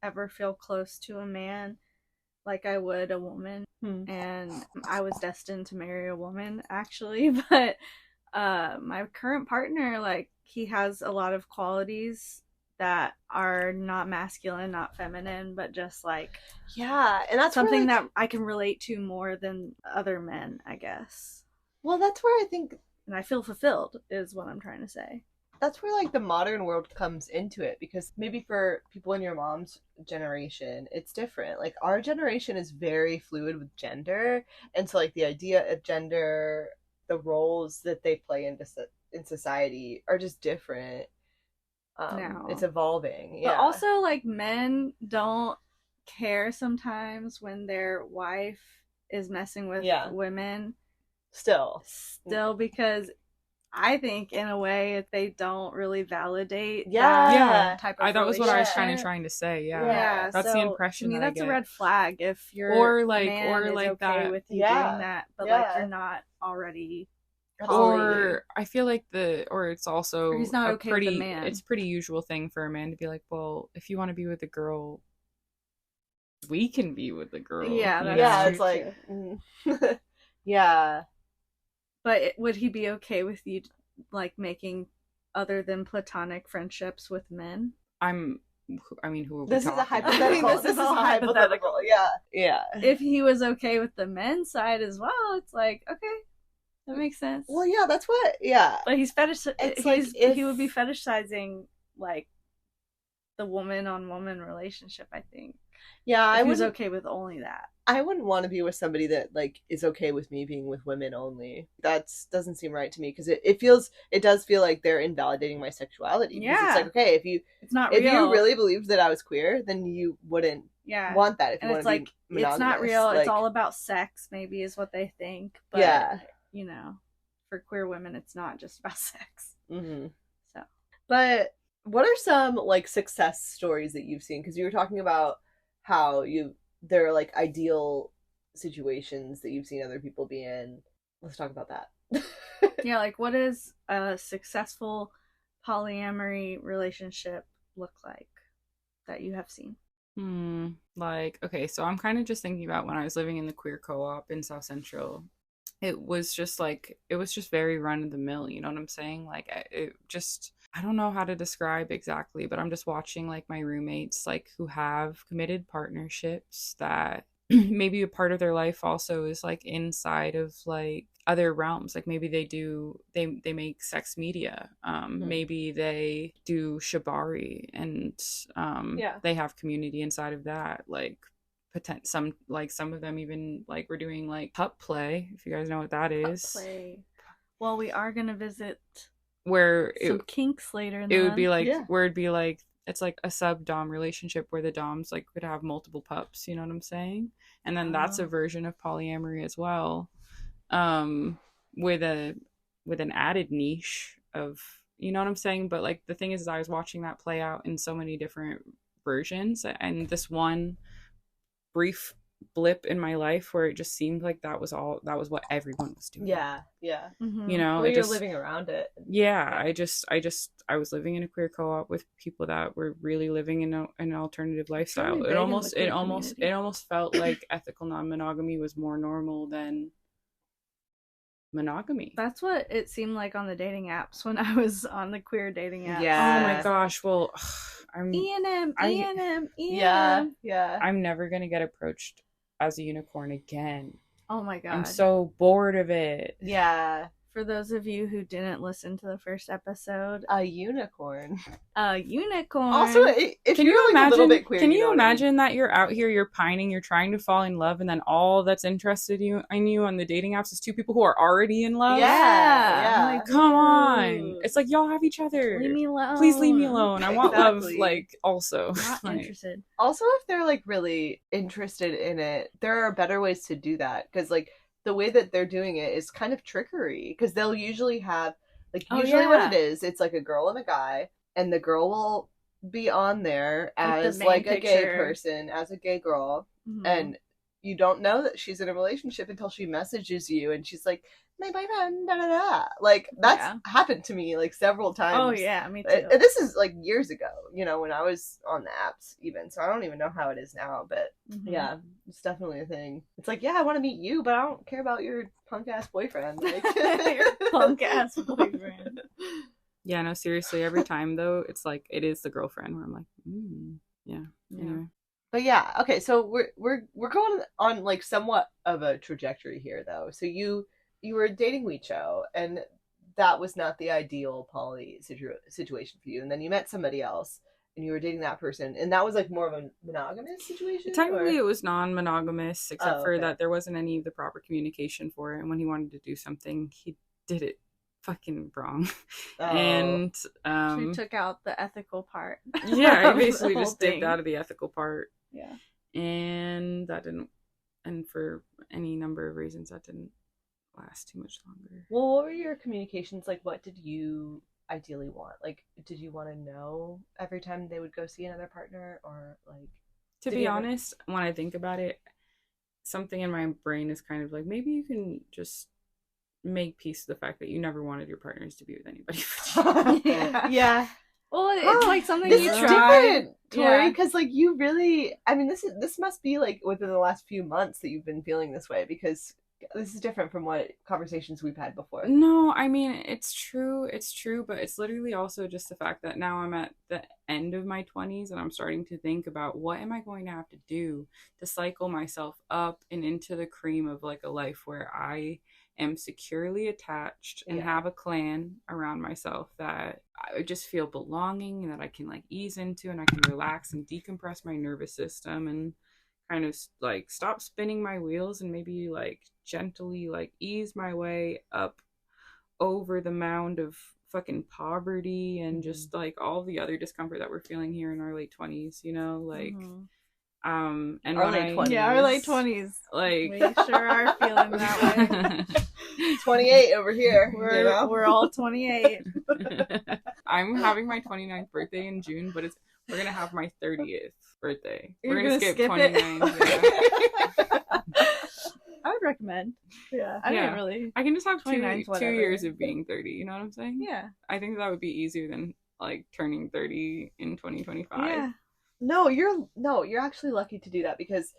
ever feel close to a man like I would a woman. And I was destined to marry a woman, actually. But my current partner, like, he has a lot of qualities that are not masculine, not feminine, but just like... Yeah, and that's something that I can relate to more than other men, I guess. Well, that's where I think... And I feel fulfilled, is what I'm trying to say. That's where, like, the modern world comes into it. Because maybe for people in your mom's generation, it's different. Like, our generation is very fluid with gender. And so, like, the idea of gender, the roles that they play in society are just different. Now. It's evolving. Yeah. But also, like, men don't care sometimes when their wife is messing with women. Still, because I think in a way they don't really validate that type of that was what I was kind of trying to say. Yeah. That's the impression. To me, that that's a red flag if you're man is okay that with you doing that, but like you're not already. Or I feel like it's also he's not okay with the man. It's a pretty usual thing for a man to be like, well, if you want to be with a girl, we can be with the girl. Yeah, it's like yeah. But would he be okay with you, like, making other than platonic friendships with men? I mean, who are we This talking? Is a hypothetical. This is a hypothetical. Yeah. If he was okay with the men's side as well, it's like, okay, that makes sense. Well, yeah, that's what. Yeah. But he would be fetishizing like the woman-on-woman relationship, I think. Yeah, I was okay with only that. I wouldn't want to be with somebody that like is okay with me being with women only. That doesn't seem right to me, because it does feel like they're invalidating my sexuality. Yeah, it's like, okay, if you really believed that I was queer, then you wouldn't want that. If you it's like it's not real. Like, it's all about sex. Maybe is what they think. But you know, for queer women, it's not just about sex. Mm-hmm. So, but what are some like success stories that you've seen? Because you were talking about how there are like ideal situations that you've seen other people be in. Let's talk about that. Yeah, like what does a successful polyamory relationship look like that you have seen? Like, okay, so I'm kind of just thinking about when I was living in the queer co-op in South Central. It was just very run of the mill, you know what I'm saying? Like, I don't know how to describe exactly, but I'm just watching like my roommates, like, who have committed partnerships that maybe a part of their life also is like inside of like other realms. Like maybe they make sex media. Maybe they do shibari, and they have community inside of that. Like some of them even like were doing like pup play, if you guys know what that is. Pup play. Well, we are gonna visit where some kinks later in the it would month. be like Yeah. where it'd be like it's like a sub-dom relationship where the doms like could have multiple pups, you know what I'm saying? And then that's a version of polyamory as well, with an added niche of, you know what I'm saying? But like the thing is I was watching that play out in so many different versions, and this one brief blip in my life where it just seemed like that was what everyone was doing. Yeah. Mm-hmm. You know, Well, you're living around it. Yeah, I was living in a queer co-op with people that were really living in an alternative lifestyle. Really It big in almost the queer community. it almost felt like ethical non-monogamy was more normal than monogamy. That's what it seemed like on the dating apps when I was on the queer dating apps. Yeah. Oh my gosh, well, E&M. Yeah. I'm never going to get approached as a unicorn again. Oh my god. I'm so bored of it. Yeah. For those of you who didn't listen to the first episode, A unicorn. a unicorn. Also, if Can you're you like imagine? a little bit queer, Can you you know what I mean? imagine that you're out here, you're pining, you're trying to fall in love, and then all that's interested in you on the dating apps is two people who are already in love? Yeah. I'm like, Come on! dude, It's like y'all have each other. leave me alone. Please leave me alone. I want love. Exactly. Like also. Not Like, interested. Also, if they're like really interested in it, there are better ways to do that, because like the way that they're doing it is kind of trickery, because they'll usually have like Oh, usually yeah. what it is, it's like a girl and a guy, and the girl will be on there Like the as main like a gay picture. person, as a gay girl, Mhm. and you don't know that she's in a relationship until she messages you and she's like, my boyfriend, da da da. Like that's Yeah. happened to me like several times. Oh yeah, me too. And this is like years ago, you know, when I was on the apps even. So I don't even know how it is now, but Mhm. yeah, it's definitely a thing. It's like, yeah, I want to meet you, but I don't care about your punk ass boyfriend. Like, Your punk ass boyfriend. yeah, no, seriously. Every time though, it's like it is the girlfriend where I'm like, yeah. Anyway. But yeah, okay, so we're going on like somewhat of a trajectory here though. So you were dating Weicho, and that was not the ideal poly situation for you, and then you met somebody else and you were dating that person, and that was like more of a monogamous situation. Technically, or? it was non-monogamous, except for okay. that there wasn't any of the proper communication for it. And when he wanted to do something, he did it fucking wrong. Oh. And She took out the ethical part. yeah, I of the basically whole just dipped thing. out of the ethical part, Yeah. and that didn't. And for any number of reasons, that didn't last too much longer. Well, what were your communications like? What did you ideally want? Like, did you want to know every time they would go see another partner, or like? To did be you ever- honest, when I think about it, something in my brain is kind of like, maybe you can just make peace with the fact that you never wanted your partners to be with anybody. Yeah. Yeah. Well, it's like something This you is try. different, Tori, Yeah. because like you really, I mean, this must be like within the last few months that you've been feeling this way, because this is different from what conversations we've had before. No, I mean, it's true, but it's literally also just the fact that now I'm at the end of my 20s and I'm starting to think about what am I going to have to do to cycle myself up and into the cream of like a life where I am securely attached and Yeah. have a clan around myself that I just feel belonging and that I can like ease into, and I can relax and decompress my nervous system and kind of like stop spinning my wheels and maybe like gently like ease my way up over the mound of fucking poverty and just like all the other discomfort that we're feeling here in our late 20s, you know, like Mhm. and Our when late 20s. Yeah, our late 20s. like We sure are feeling that way. 28 over here. We're, you know? we're all 28. I'm having my 29th birthday in June, but we're gonna have my 30th birthday. You're We're gonna skip it? 29. Yeah. I would recommend. Yeah. I Yeah. didn't really. I can just have 29's two whatever. years of being 30, you know what I'm saying? Yeah. I think that would be easier than like turning 30 in 2025. Yeah. No, you're actually lucky to do that, because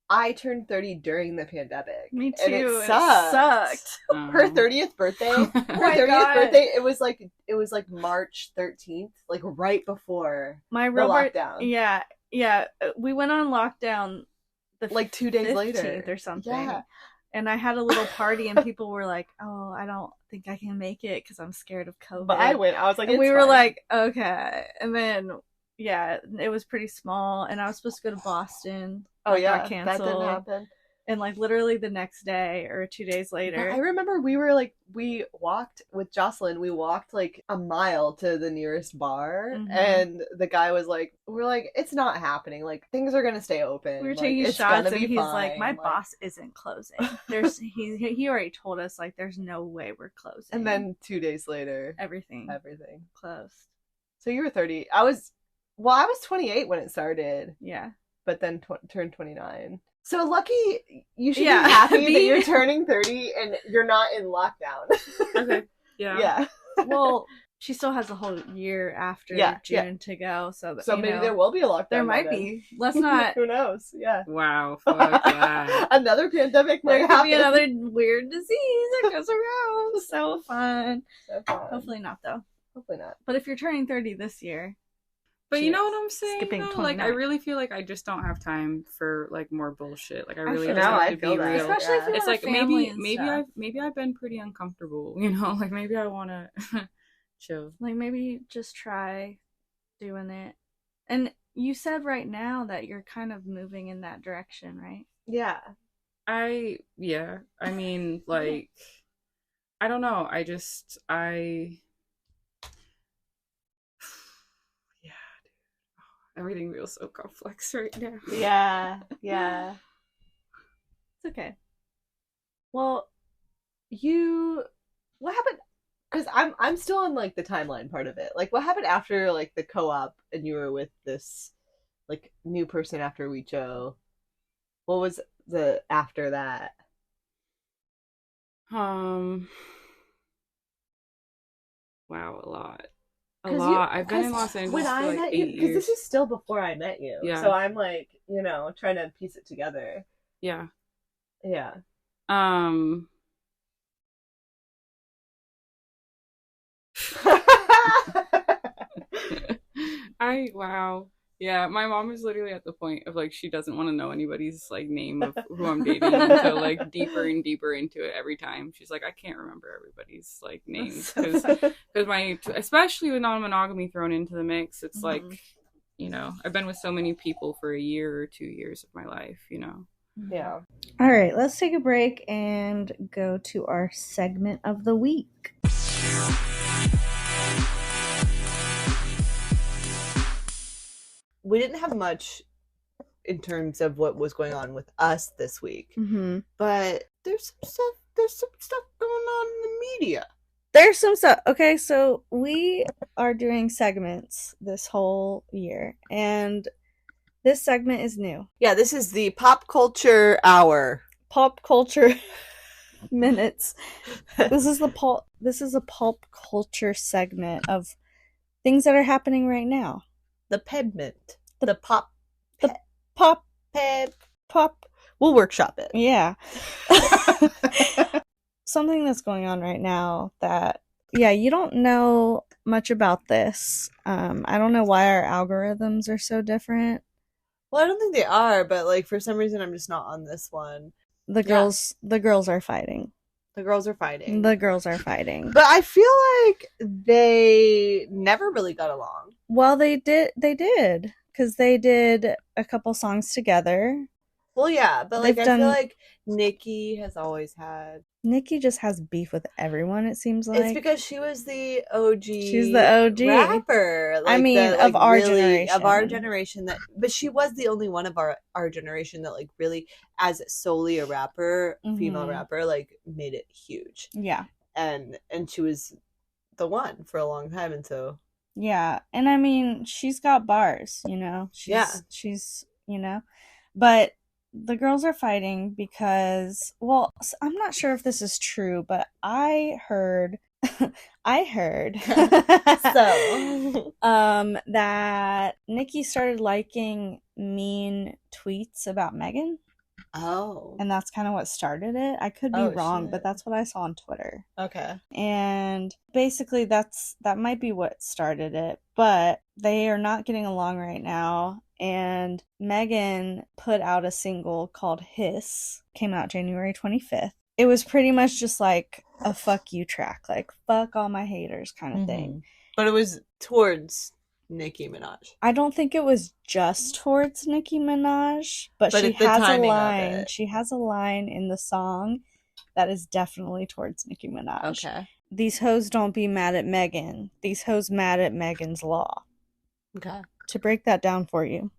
I turned 30 during the pandemic. Me too. And it It sucked. sucked. Her 30th birthday. Her my 30th God. birthday. It was like March 13th, like right before My the Robert. lockdown. Yeah. We went on lockdown the Like 2 days 15th later or something. Yeah. And I had a little party, and people were like, "Oh, I don't think I can make it because I'm scared of COVID." But I went. I was like, and it's we were fine. like, "Okay." And then, yeah, it was pretty small, and I was supposed to go to Boston. oh That yeah, got that didn't canceled. happen. And like literally the next day or 2 days later. I remember we walked with Jocelyn, we walked like a mile to the nearest bar, and the guy was like, we're like, it's not happening. Like, things are going to stay open. We were like, taking shots and he's fine. like, my boss isn't closing. He already told us like there's no way we're closing. And then 2 days later, everything closed. So you were 30. I was 28 when it started. Yeah. But then turned 29. So lucky, you should be happy that you're turning 30 and you're not in lockdown. Okay. Yeah. Yeah. Well, she still has a whole year after June to go. So maybe there will be a lockdown. There might be. Let's not. Who knows? Yeah. Wow. Fuck yeah. Another pandemic might There could happen. be another weird disease that goes around. So fun. Hopefully not, though. Hopefully not. But if you're turning 30 this year. But you know what I'm saying? Skipping 29. Like, I really feel like I just don't have time for like more bullshit. Like, I really just have have to to be real. Especially if you It's have like a family maybe I've been pretty uncomfortable. You know, like maybe I want to chill. Like maybe just try doing it. And you said right now that you're kind of moving in that direction, right? Yeah. I mean, like, I don't know. Everything feels so complex right now. Yeah. It's okay. Well, what happened? Because I'm still on like the timeline part of it. Like, what happened after like the co-op and you were with this like new person after Weecho? What was the after that? Wow, a lot. I've been in Los Angeles for like 8 years. Because this is still before I met you. Yeah. So I'm like, trying to piece it together. Yeah. Yeah. Wow. Yeah, my mom is literally at the point of like she doesn't want to know anybody's like name of who I'm dating until like deeper and deeper into it every time. She's like, I can't remember everybody's like names because especially with non-monogamy thrown into the mix, it's like, I've been with so many people for a year or 2 years of my life, Yeah. All right, let's take a break and go to our segment of the week. We didn't have much in terms of what was going on with us this week, but there's some stuff going on in the media. There's some stuff. Okay, so we are doing segments this whole year, and this segment is new. Yeah, this is the Pop Culture Hour. Pop Culture Minutes. This is a pulp culture segment of things that are happening right now. The pedment. The pop. We'll workshop it. Yeah. Something that's going on right now that, you don't know much about this. I don't know why our algorithms are so different. Well, I don't think they are, but like for some reason I'm just not on this one. The girls are fighting. The girls are fighting. But I feel like they never really got along. Well, they did, because they did a couple songs together. Well, yeah, but like I feel like Nikki just has beef with everyone, it seems like. It's because she was the OG. She's the OG rapper. Like of our generation. Of our generation. But she was the only one of our generation that like really, as solely a rapper, female rapper, like made it huge. Yeah. And she was the one for a long time, and so. Yeah, and I mean, she's got bars, she's, but the girls are fighting because, well, I'm not sure if this is true, but I heard that Nikki started liking mean tweets about Megan. Oh. And that's kind of what started it. I could be wrong, but that's what I saw on Twitter. Okay. And basically that might be what started it, but they are not getting along right now. And Megan put out a single called Hiss, came out January 25th. It was pretty much just like a fuck you track, like fuck all my haters kind of thing. But it was towards Nicki Minaj. I don't think it was just towards Nicki Minaj, but she it's the has a timing of line. it. She has a line in the song that is definitely towards Nicki Minaj. Okay. These hoes don't be mad at Megan. These hoes mad at Megan's Law. Okay. To break that down for you,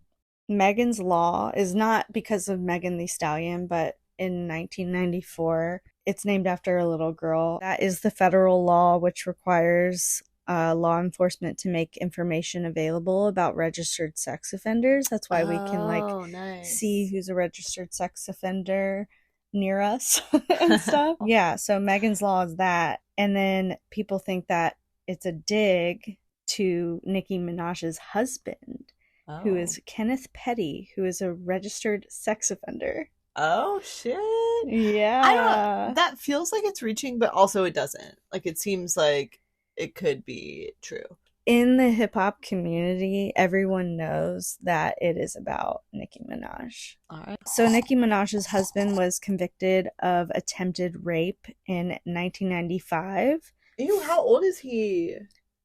Megan's Law is not because of Megan Thee Stallion, but in 1994, it's named after a little girl. That is the federal law which requires law enforcement to make information available about registered sex offenders. That's why we can nice. see who's a registered sex offender near us and stuff. Yeah, so Megan's Law is that. And then people think that it's a dig to Nicki Minaj's husband, who is Kenneth Petty, who is a registered sex offender. Oh, shit. Yeah. I don't, that feels like it's reaching, but also it doesn't. Like, it seems like it could be true. In the hip-hop community, everyone knows that it is about Nicki Minaj. All right. So Nicki Minaj's husband was convicted of attempted rape in 1995. Ew, how old is he?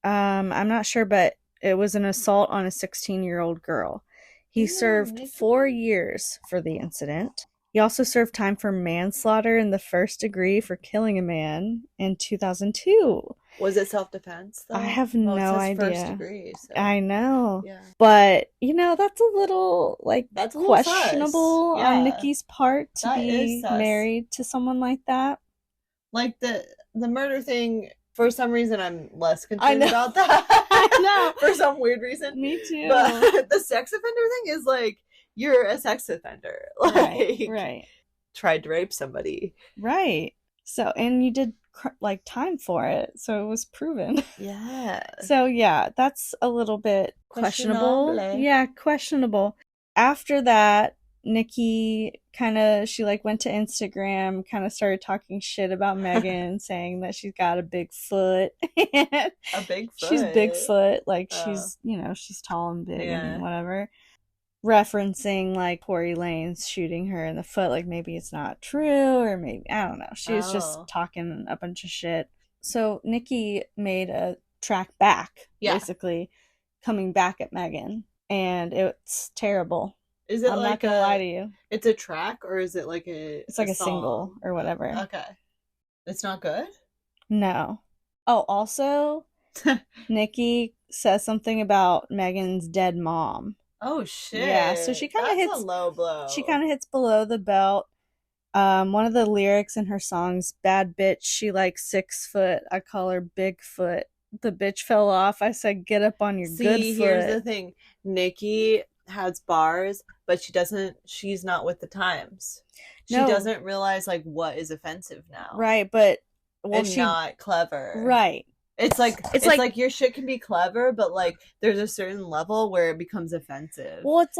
I'm not sure, but it was an assault on a 16-year-old girl. He served 4 years for the incident. He also served time for manslaughter in the first degree for killing a man in 2002. Was it self-defense, though? I have no idea. First degree. So. I know. Yeah. But, that's a little, that's a little questionable on Nicki's part to be married to someone like that. Like, the murder thing, for some reason, I'm less concerned about that. I know. For some weird reason. Me too. But the sex offender thing is you're a sex offender. Right. Tried to rape somebody. Right. So, and you did time for it, so it was proven. Yeah. So yeah, that's a little bit questionable. Yeah, questionable. After that, Nicki she went to Instagram, kind of started talking shit about Megan, saying that she's got a big foot. A big foot. She's Bigfoot, she's she's tall and big and whatever. Referencing Tori Lanez shooting her in the foot, maybe it's not true, or maybe I don't know. She was just talking a bunch of shit. So Nicki made a track back, basically coming back at Megan, and it's terrible. Is it I'm not gonna lie to you. It's a track, or is it It's a single or whatever. Okay, it's not good. No. Oh, also, Nicki says something about Megan's dead mom. Oh shit! Yeah, so she kind of hits a low blow. She kind of hits below the belt. One of the lyrics in her songs, "Bad bitch, she 6 foot. I call her Bigfoot. The bitch fell off. I said, get up on your good foot." Here's the thing: Nicki has bars, but she's not with the times. She doesn't realize what is offensive now. Right, but not clever. Right. It's like your shit can be clever, but there's a certain level where it becomes offensive. Well, it's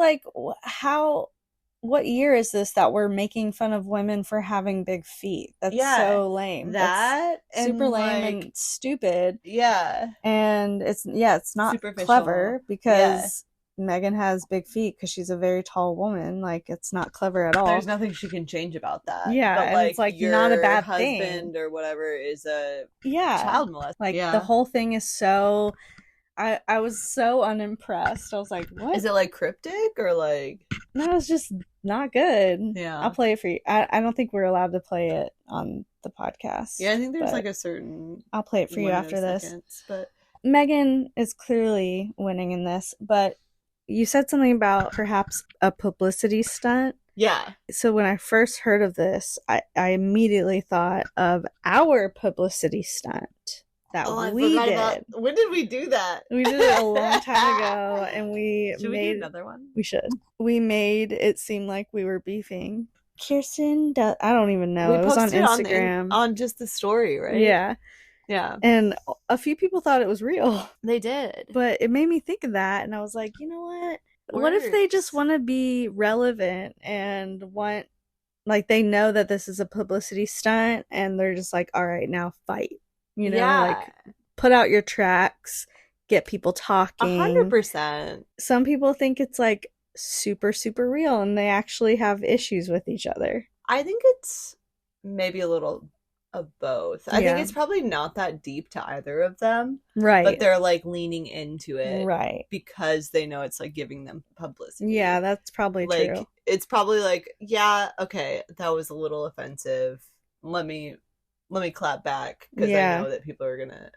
what year is this that we're making fun of women for having big feet? That's so lame. That's super lame and stupid. Yeah. And it's not clever because Megan has big feet because she's a very tall woman. It's not clever at all. There's nothing she can change about that. Yeah, but, and it's your not a bad husband thing or whatever is a child molester. The whole thing is so. I was so unimpressed. I was like, what? Is it cryptic or No, it's just not good. Yeah, I'll play it for you. I don't think we're allowed to play it on the podcast. Yeah, I think there's a certain. I'll play it for you after this. Seconds, but Megan is clearly winning in this, but. You said something about perhaps a publicity stunt. Yeah. So when I first heard of this, I immediately thought of our publicity stunt that we did. When did we do that? We did it a long time ago, and should we do another one? We should. We made it seem like we were beefing. Kirsten, I don't even know. It was on Instagram. On just the story, right? Yeah. Yeah. And a few people thought it was real. They did. But it made me think of that, and I was like, you know what? What if they just want to be relevant and want, they know that this is a publicity stunt, and they're just like, all right, now fight. Put out your tracks, get people talking. 100%. Some people think it's super, super real, and they actually have issues with each other. I think it's maybe a little of both. I think it's probably not that deep to either of them. Right. But they're like leaning into it. Right. Because they know it's like giving them publicity. Yeah, that's probably like, true. It's probably like, yeah, okay, that was a little offensive. Let me clap back because I know that people are gonna.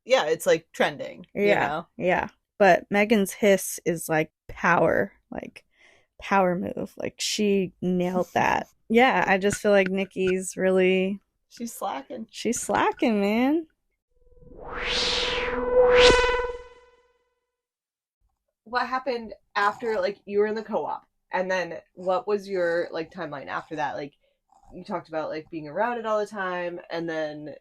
Yeah, it's like trending. Yeah. You know? Yeah. But Megan's hiss is like power move. Like she nailed that. Yeah, I just feel like Nikki's really. She's slacking. She's slacking, man. What happened after, like, you were in the co-op, and then what was your like timeline after that? Like, you talked about like being around it all the time, and then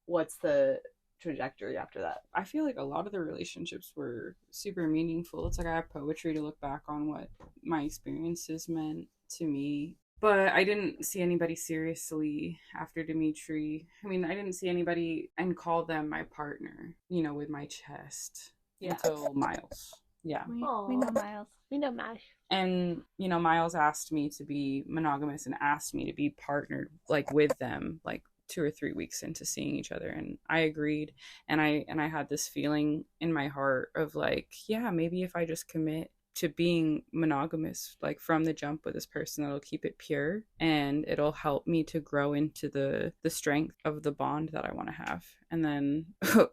what's the trajectory after that? I feel like a lot of the relationships were super meaningful. It's like I have poetry to look back on what my experiences meant to me. But I didn't see anybody seriously after Dimitri. I mean, I didn't see anybody and call them my partner, you know, with my chest until Miles. Yeah. We know Miles. We know Miles. And, you know, Miles asked me to be monogamous and asked me to be partnered, like, with them, like, 2 or 3 weeks into seeing each other, and I agreed. And I had this feeling in my heart of like, yeah, maybe if I just commit to being monogamous, like from the jump with this person, that'll keep it pure and it'll help me to grow into the strength of the bond that I want to have. And then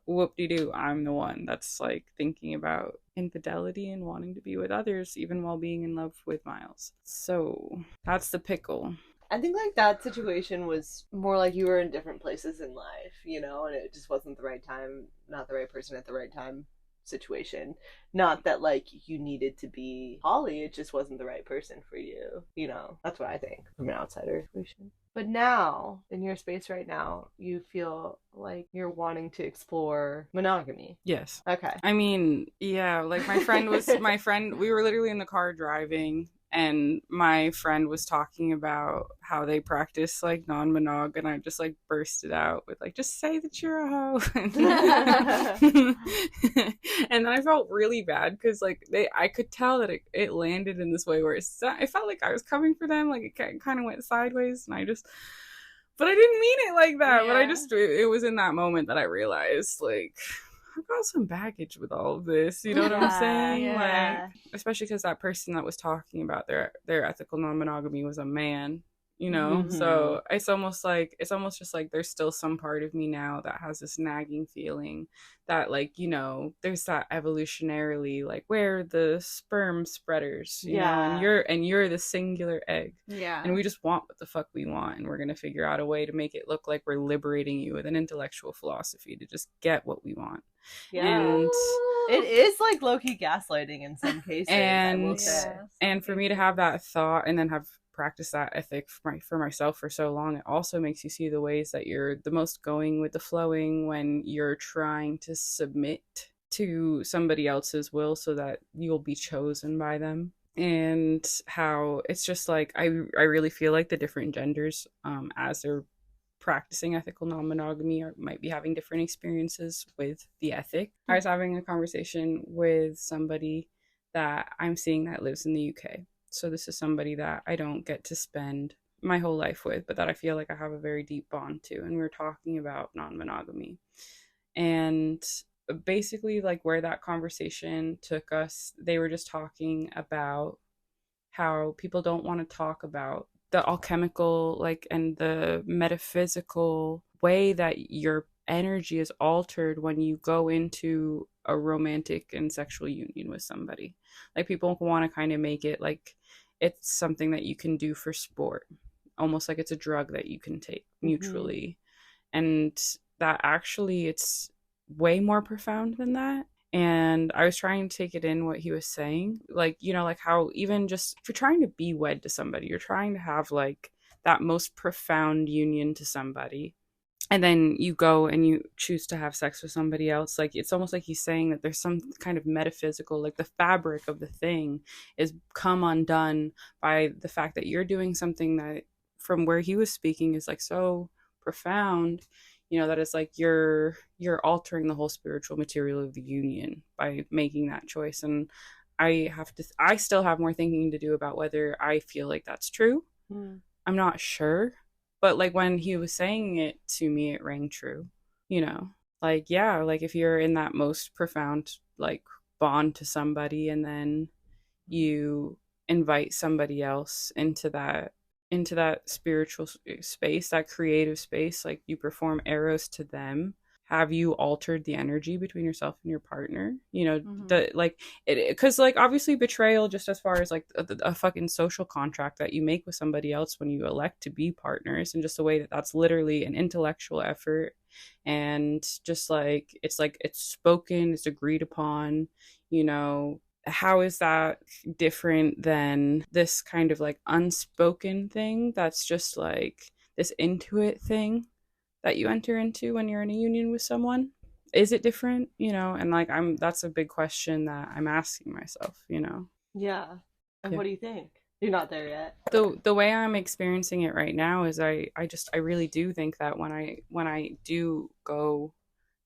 whoop-de-doo, I'm the one that's like thinking about infidelity and wanting to be with others even while being in love with Miles. So that's the pickle. I think like that situation was more like you were in different places in life, you know, and it just wasn't the right time, not the right person at the right time situation. Not that like you needed to be poly, it just wasn't the right person for you, you know. That's what I think from an outsider situation. But now, in your space right now, you feel like you're wanting to explore monogamy. Yes. Okay. I mean, yeah, like my friend, we were literally in the car driving, and my friend was talking about how they practice like non-monog, and I just like bursted out with like, just say that you're a hoe. And then I felt really bad because like I could tell that it landed in this way where it felt like I was coming for them, like it kind of went sideways, and but I didn't mean it like that. Yeah. But it was in that moment that I realized like, I've got some baggage with all of this, you know what I'm saying? Yeah. Like, especially because that person that was talking about their ethical non-monogamy was a man, you know? Mm-hmm. So it's almost just like there's still some part of me now that has this nagging feeling that like, you know, there's that evolutionarily like we're the sperm spreaders, you know, and you're the singular egg. Yeah. And we just want what the fuck we want, and we're gonna figure out a way to make it look like we're liberating you with an intellectual philosophy to just get what we want. Yeah. And it is like low-key gaslighting in some cases. And for me to have that thought and then have practiced that ethic for myself for so long, it also makes you see the ways that you're the most going with the flowing when you're trying to submit to somebody else's will so that you'll be chosen by them. And how it's just like I really feel like the different genders as they're practicing ethical non-monogamy might be having different experiences with the ethic. I was having a conversation with somebody that I'm seeing that lives in the UK. So this is somebody that I don't get to spend my whole life with, but that I feel like I have a very deep bond to. And we were talking about non-monogamy. And basically like where that conversation took us, they were just talking about how people don't want to talk about the alchemical like and the metaphysical way that your energy is altered when you go into a romantic and sexual union with somebody. Like people want to kind of make it like it's something that you can do for sport, almost like it's a drug that you can take mutually. And that actually it's way more profound than that. And I was trying to take it in what he was saying, like, you know, like how even just if you're trying to be wed to somebody, you're trying to have like that most profound union to somebody, and then you go and you choose to have sex with somebody else. Like it's almost like he's saying that there's some kind of metaphysical, like the fabric of the thing is come undone by the fact that you're doing something that from where he was speaking is like so profound, you know, that it's like you're altering the whole spiritual material of the union by making that choice. And I still have more thinking to do about whether I feel like that's true. I'm not sure. But like when he was saying it to me, it rang true, you know? Like, yeah, like if you're in that most profound like bond to somebody and then you invite somebody else into that spiritual space, that creative space, like you perform eros to them, have you altered the energy between yourself and your partner? You know, the like it, because like obviously betrayal, just as far as like a fucking social contract that you make with somebody else when you elect to be partners, and just the way that that's literally an intellectual effort, and just like it's spoken, it's agreed upon, you know. How is that different than this kind of like unspoken thing that's just like this intuit thing that you enter into when you're in a union with someone? Is it different, you know? And like that's a big question that I'm asking myself, you know. Yeah. And what do you think? You're not there yet. The way I'm experiencing it right now is I really do think that when I do go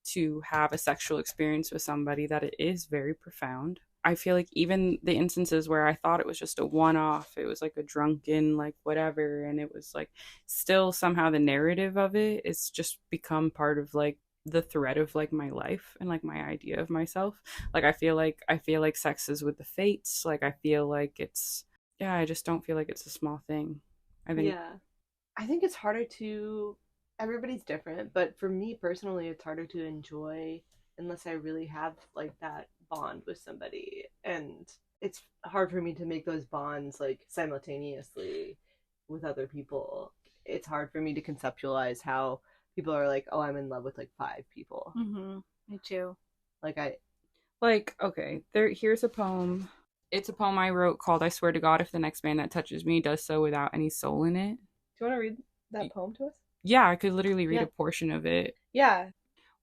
to have a sexual experience with somebody, that it is very profound. I feel like even the instances where I thought it was just a one-off, it was like a drunken, like whatever, and it was like still somehow the narrative of it, it's just become part of like the thread of like my life and like my idea of myself. Like I feel like sex is with the fates. Like I feel like it's, yeah, I just don't feel like it's a small thing. I think it's harder to, everybody's different, but for me personally, it's harder to enjoy unless I really have like that bond with somebody, and it's hard for me to make those bonds like simultaneously with other people. It's hard for me to conceptualize how people are like, oh, I'm in love with like 5 people. Me too. Okay, here's a poem. It's a poem I wrote called "I Swear to God If the Next Man That Touches Me Does So Without Any Soul in It." Do you want to read that poem to us? Yeah, I could literally read a portion of it. Yeah.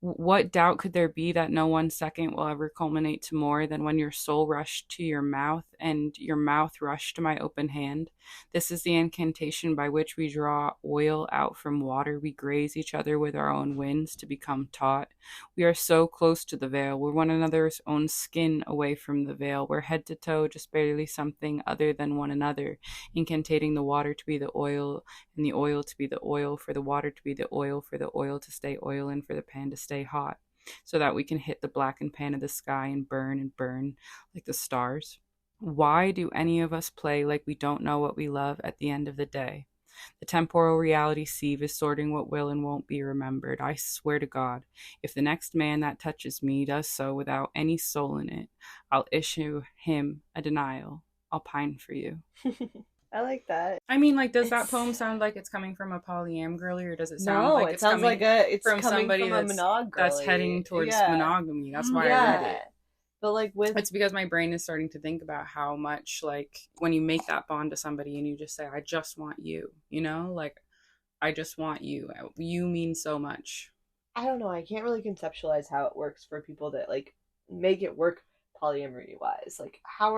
What doubt could there be that no 1 second will ever culminate to more than when your soul rushed to your mouth and your mouth rushed to my open hand? This is the incantation by which we draw oil out from water. We graze each other with our own winds to become taut. We are so close to the veil. We're one another's own skin away from the veil. We're head to toe, just barely something other than one another, incantating the water to be the oil and the oil to be the oil, for the water to be the oil, for the oil to stay oil, and for the pan to stay hot, so that we can hit the blackened pan of the sky and burn like the stars. Why do any of us play like we don't know what we love at the end of the day? The temporal reality sieve is sorting what will and won't be remembered. I swear to God, if the next man that touches me does so without any soul in it, I'll issue him a denial. I'll pine for you. I like that. I mean, like, does that poem sound like it's coming from a polyam girly, or does it sound like it's sounds coming like it's from somebody from that's heading towards monogamy? That's why I read it. But like it's because my brain is starting to think about how much, like, when you make that bond to somebody and you just say, I just want you, you know, like, I just want you. You mean so much. I don't know. I can't really conceptualize how it works for people that like make it work polyamory wise. Like, how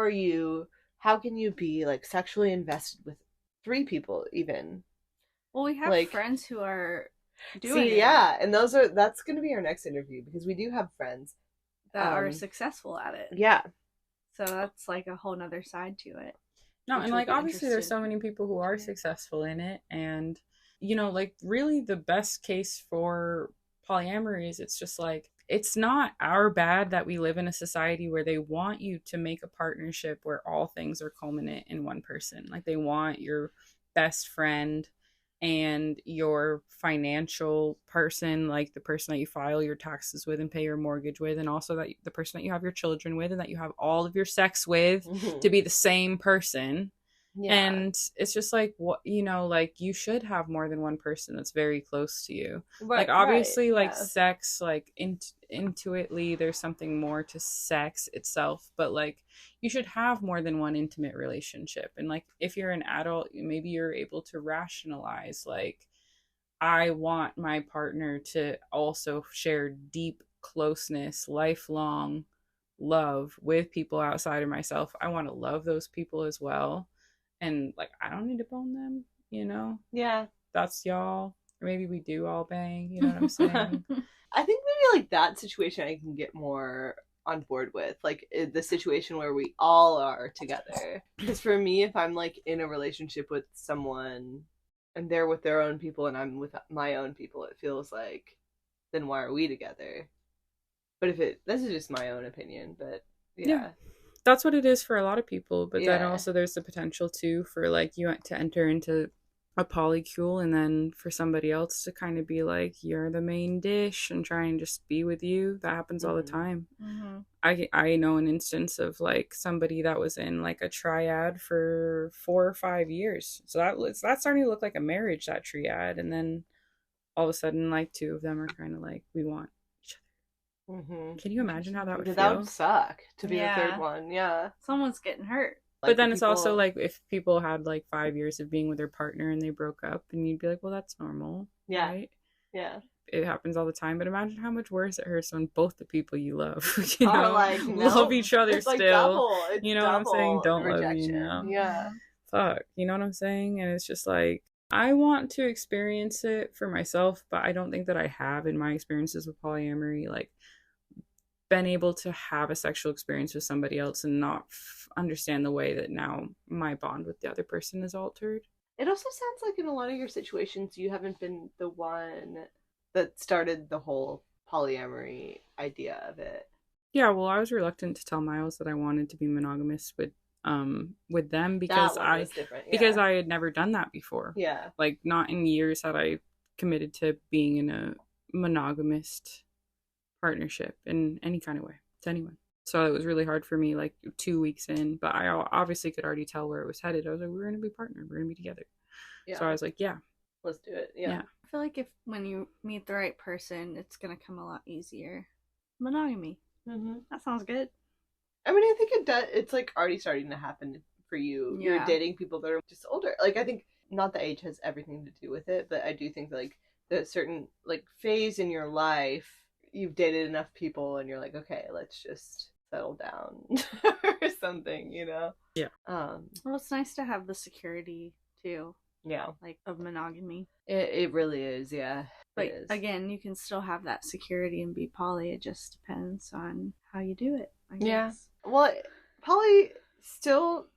can you be like sexually invested with 3 people even? Well, we have like friends who are doing it. Yeah, and that's going to be our next interview, because we do have friends that are successful at it. Yeah. So that's like a whole nother side to it. No, and like obviously there's so many people who are successful in it, and you know, like really the best case for polyamory is it's just like, it's not our bad that we live in a society where they want you to make a partnership where all things are culminant in one person. Like they want your best friend and your financial person, like the person that you file your taxes with and pay your mortgage with, and also that the person that you have your children with and that you have all of your sex with, to be the same person. Yeah. And it's just like, what, you know, like you should have more than one person that's very close to you. Right, like obviously like sex, like intuitively there's something more to sex itself, but like you should have more than one intimate relationship. And like if you're an adult, maybe you're able to rationalize, like, I want my partner to also share deep closeness, lifelong love with people outside of myself. I want to love those people as well. And like, I don't need to bone them, you know? Yeah. That's y'all. Or maybe we do all bang, you know what I'm saying? I think maybe like that situation I can get more on board with. Like the situation where we all are together. Because for me, if I'm like in a relationship with someone and they're with their own people and I'm with my own people, it feels like, then why are we together? But this is just my own opinion, but yeah. That's what it is for a lot of people. But then Yeah. also there's the potential too for like you to enter into a polycule and then for somebody else to kind of be like, you're the main dish and try and just be with you. That happens all the time. I know an instance of like somebody that was in like a triad for 4 or 5 years. So that's starting to look like a marriage, that triad. And then all of a sudden like 2 of them are kind of like, we want each other. Can you imagine how that would feel? That would suck to be the third one. Yeah. Someone's getting hurt. Like, but then it's also like if people had like 5 years of being with their partner and they broke up, and you'd be like, well, that's normal. Yeah. Right? Yeah. It happens all the time. But imagine how much worse it hurts when both the people you love, you know, like, love each other it's like still. It's you know what I'm saying? Don't rejection. love you now. Yeah. Fuck. You know what I'm saying? And it's just like, I want to experience it for myself, but I don't think that I have in my experiences with polyamory, like, been able to have a sexual experience with somebody else and not understand the way that now my bond with the other person is altered. It also sounds like in a lot of your situations you haven't been the one that started the whole polyamory idea of it. Yeah, well, I was reluctant to tell Miles that I wanted to be monogamous with them because because I had never done that before. Yeah. Like, not in years had I committed to being in a monogamist partnership in any kind of way to anyone. So it was really hard for me like 2 weeks in, but I obviously could already tell where it was headed. I was like, we're going to be partnered. We're going to be together. Yeah. So I was like, yeah. Let's do it. Yeah. I feel like when you meet the right person, it's going to come a lot easier. Monogamy. That sounds good. I mean, I think it does. It's like already starting to happen for you. Yeah. You're dating people that are just older. Like, I think not that age has everything to do with it, but I do think that, like, the certain like phase in your life, you've dated enough people and you're like, okay, let's just settle down or something, you know? Yeah. Well, it's nice to have the security too. Yeah. Like, of monogamy. It really is, yeah. But again, you can still have that security and be poly. It just depends on how you do it, I guess. Yeah. Well, poly still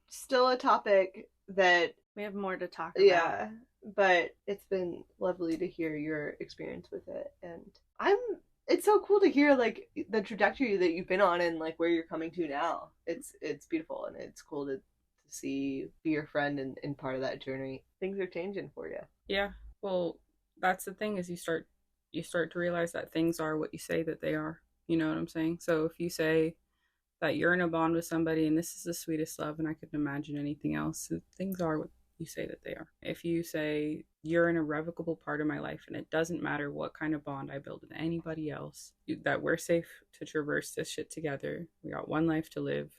a topic that we have more to talk about. Yeah. But it's been lovely to hear your experience with it, and it's so cool to hear like the trajectory that you've been on and like where you're coming to now. It's beautiful, and it's cool to see be your friend and part of that journey. Things are changing for you. Yeah. Well, that's the thing is you start to realize that things are what you say that they are. You know what I'm saying? So if you say that you're in a bond with somebody and this is the sweetest love and I couldn't imagine anything else, things are what you say that they are. If you say you're an irrevocable part of my life and it doesn't matter what kind of bond I build with anybody else, that we're safe to traverse this shit together. We got one life to live,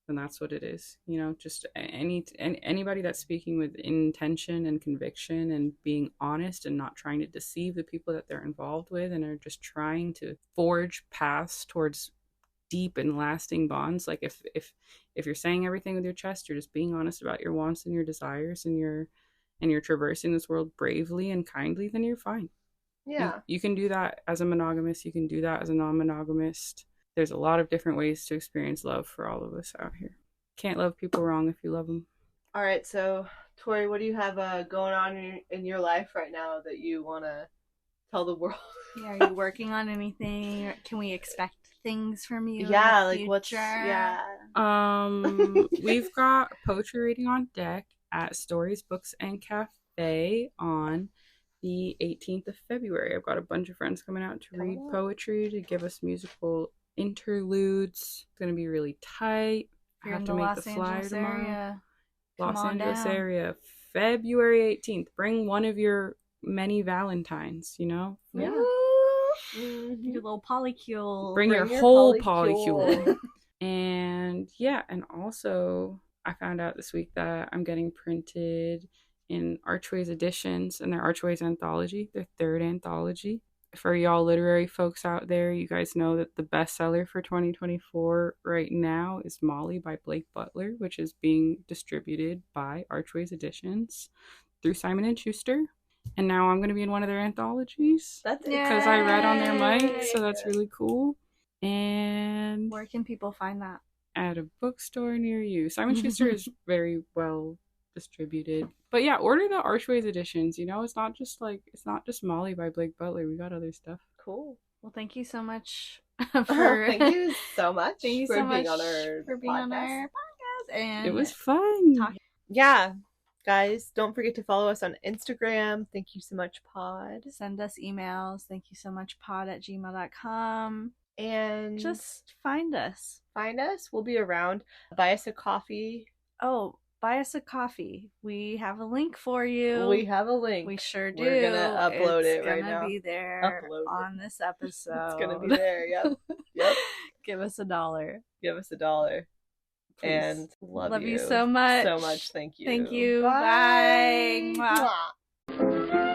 then that's what it is. You know, just anybody that's speaking with intention and conviction and being honest and not trying to deceive the people that they're involved with and are just trying to forge paths towards deep and lasting bonds. Like if you're saying everything with your chest, you're just being honest about your wants and your desires, and you're traversing this world bravely and kindly, then you're fine. Yeah. You can do that as a monogamist. You can do that as a non-monogamist. There's a lot of different ways to experience love for all of us out here. Can't love people wrong if you love them. All right. So, Tori, what do you have going on in your life right now that you want to tell the world? Yeah, are you working on anything? Can we expect things from you? Yeah, like future? what's we've got poetry reading on deck at Stories, Books, and Cafe on the 18th of February. I've got a bunch of friends coming out to read poetry, to give us musical interludes. It's gonna be really tight. I have to make the flyer tomorrow. Los Angeles area, February 18th. Bring one of your many Valentines, you know? Yeah. Your little polycule. Bring your whole polycule. And yeah, and also I found out this week that I'm getting printed in Archways Editions and their Archways Anthology, their third anthology. For y'all literary folks out there, you guys know that the bestseller for 2024 right now is Molly by Blake Butler, which is being distributed by Archways Editions through Simon & Schuster. And now I'm going to be in one of their anthologies. That's because I read on their mic, so that's really cool. And where can people find that? At a bookstore near you. Simon Schuster is very well distributed. But yeah, order the Archways editions. You know, it's not just Molly by Blake Butler. We got other stuff. Cool. Well, thank you so much Thank you so much thank you for so being much on our podcast. And It was fun. Yeah. Guys, don't forget to follow us on Instagram. Thank you so much, pod. Send us emails. Thank you so much, pod@gmail.com. And Just find us. find us. We'll be around. Buy us a coffee. Oh, buy us a coffee. We have a link for you. We have a link. We sure do. We're gonna upload it right now. It's gonna be there Upload it. on this episode. It's gonna be there. Yep. Yep. Give us $1. Give us $1. Please. And love you so much. So much. Thank you. Thank you. Bye. Bye. Mwah. Mwah.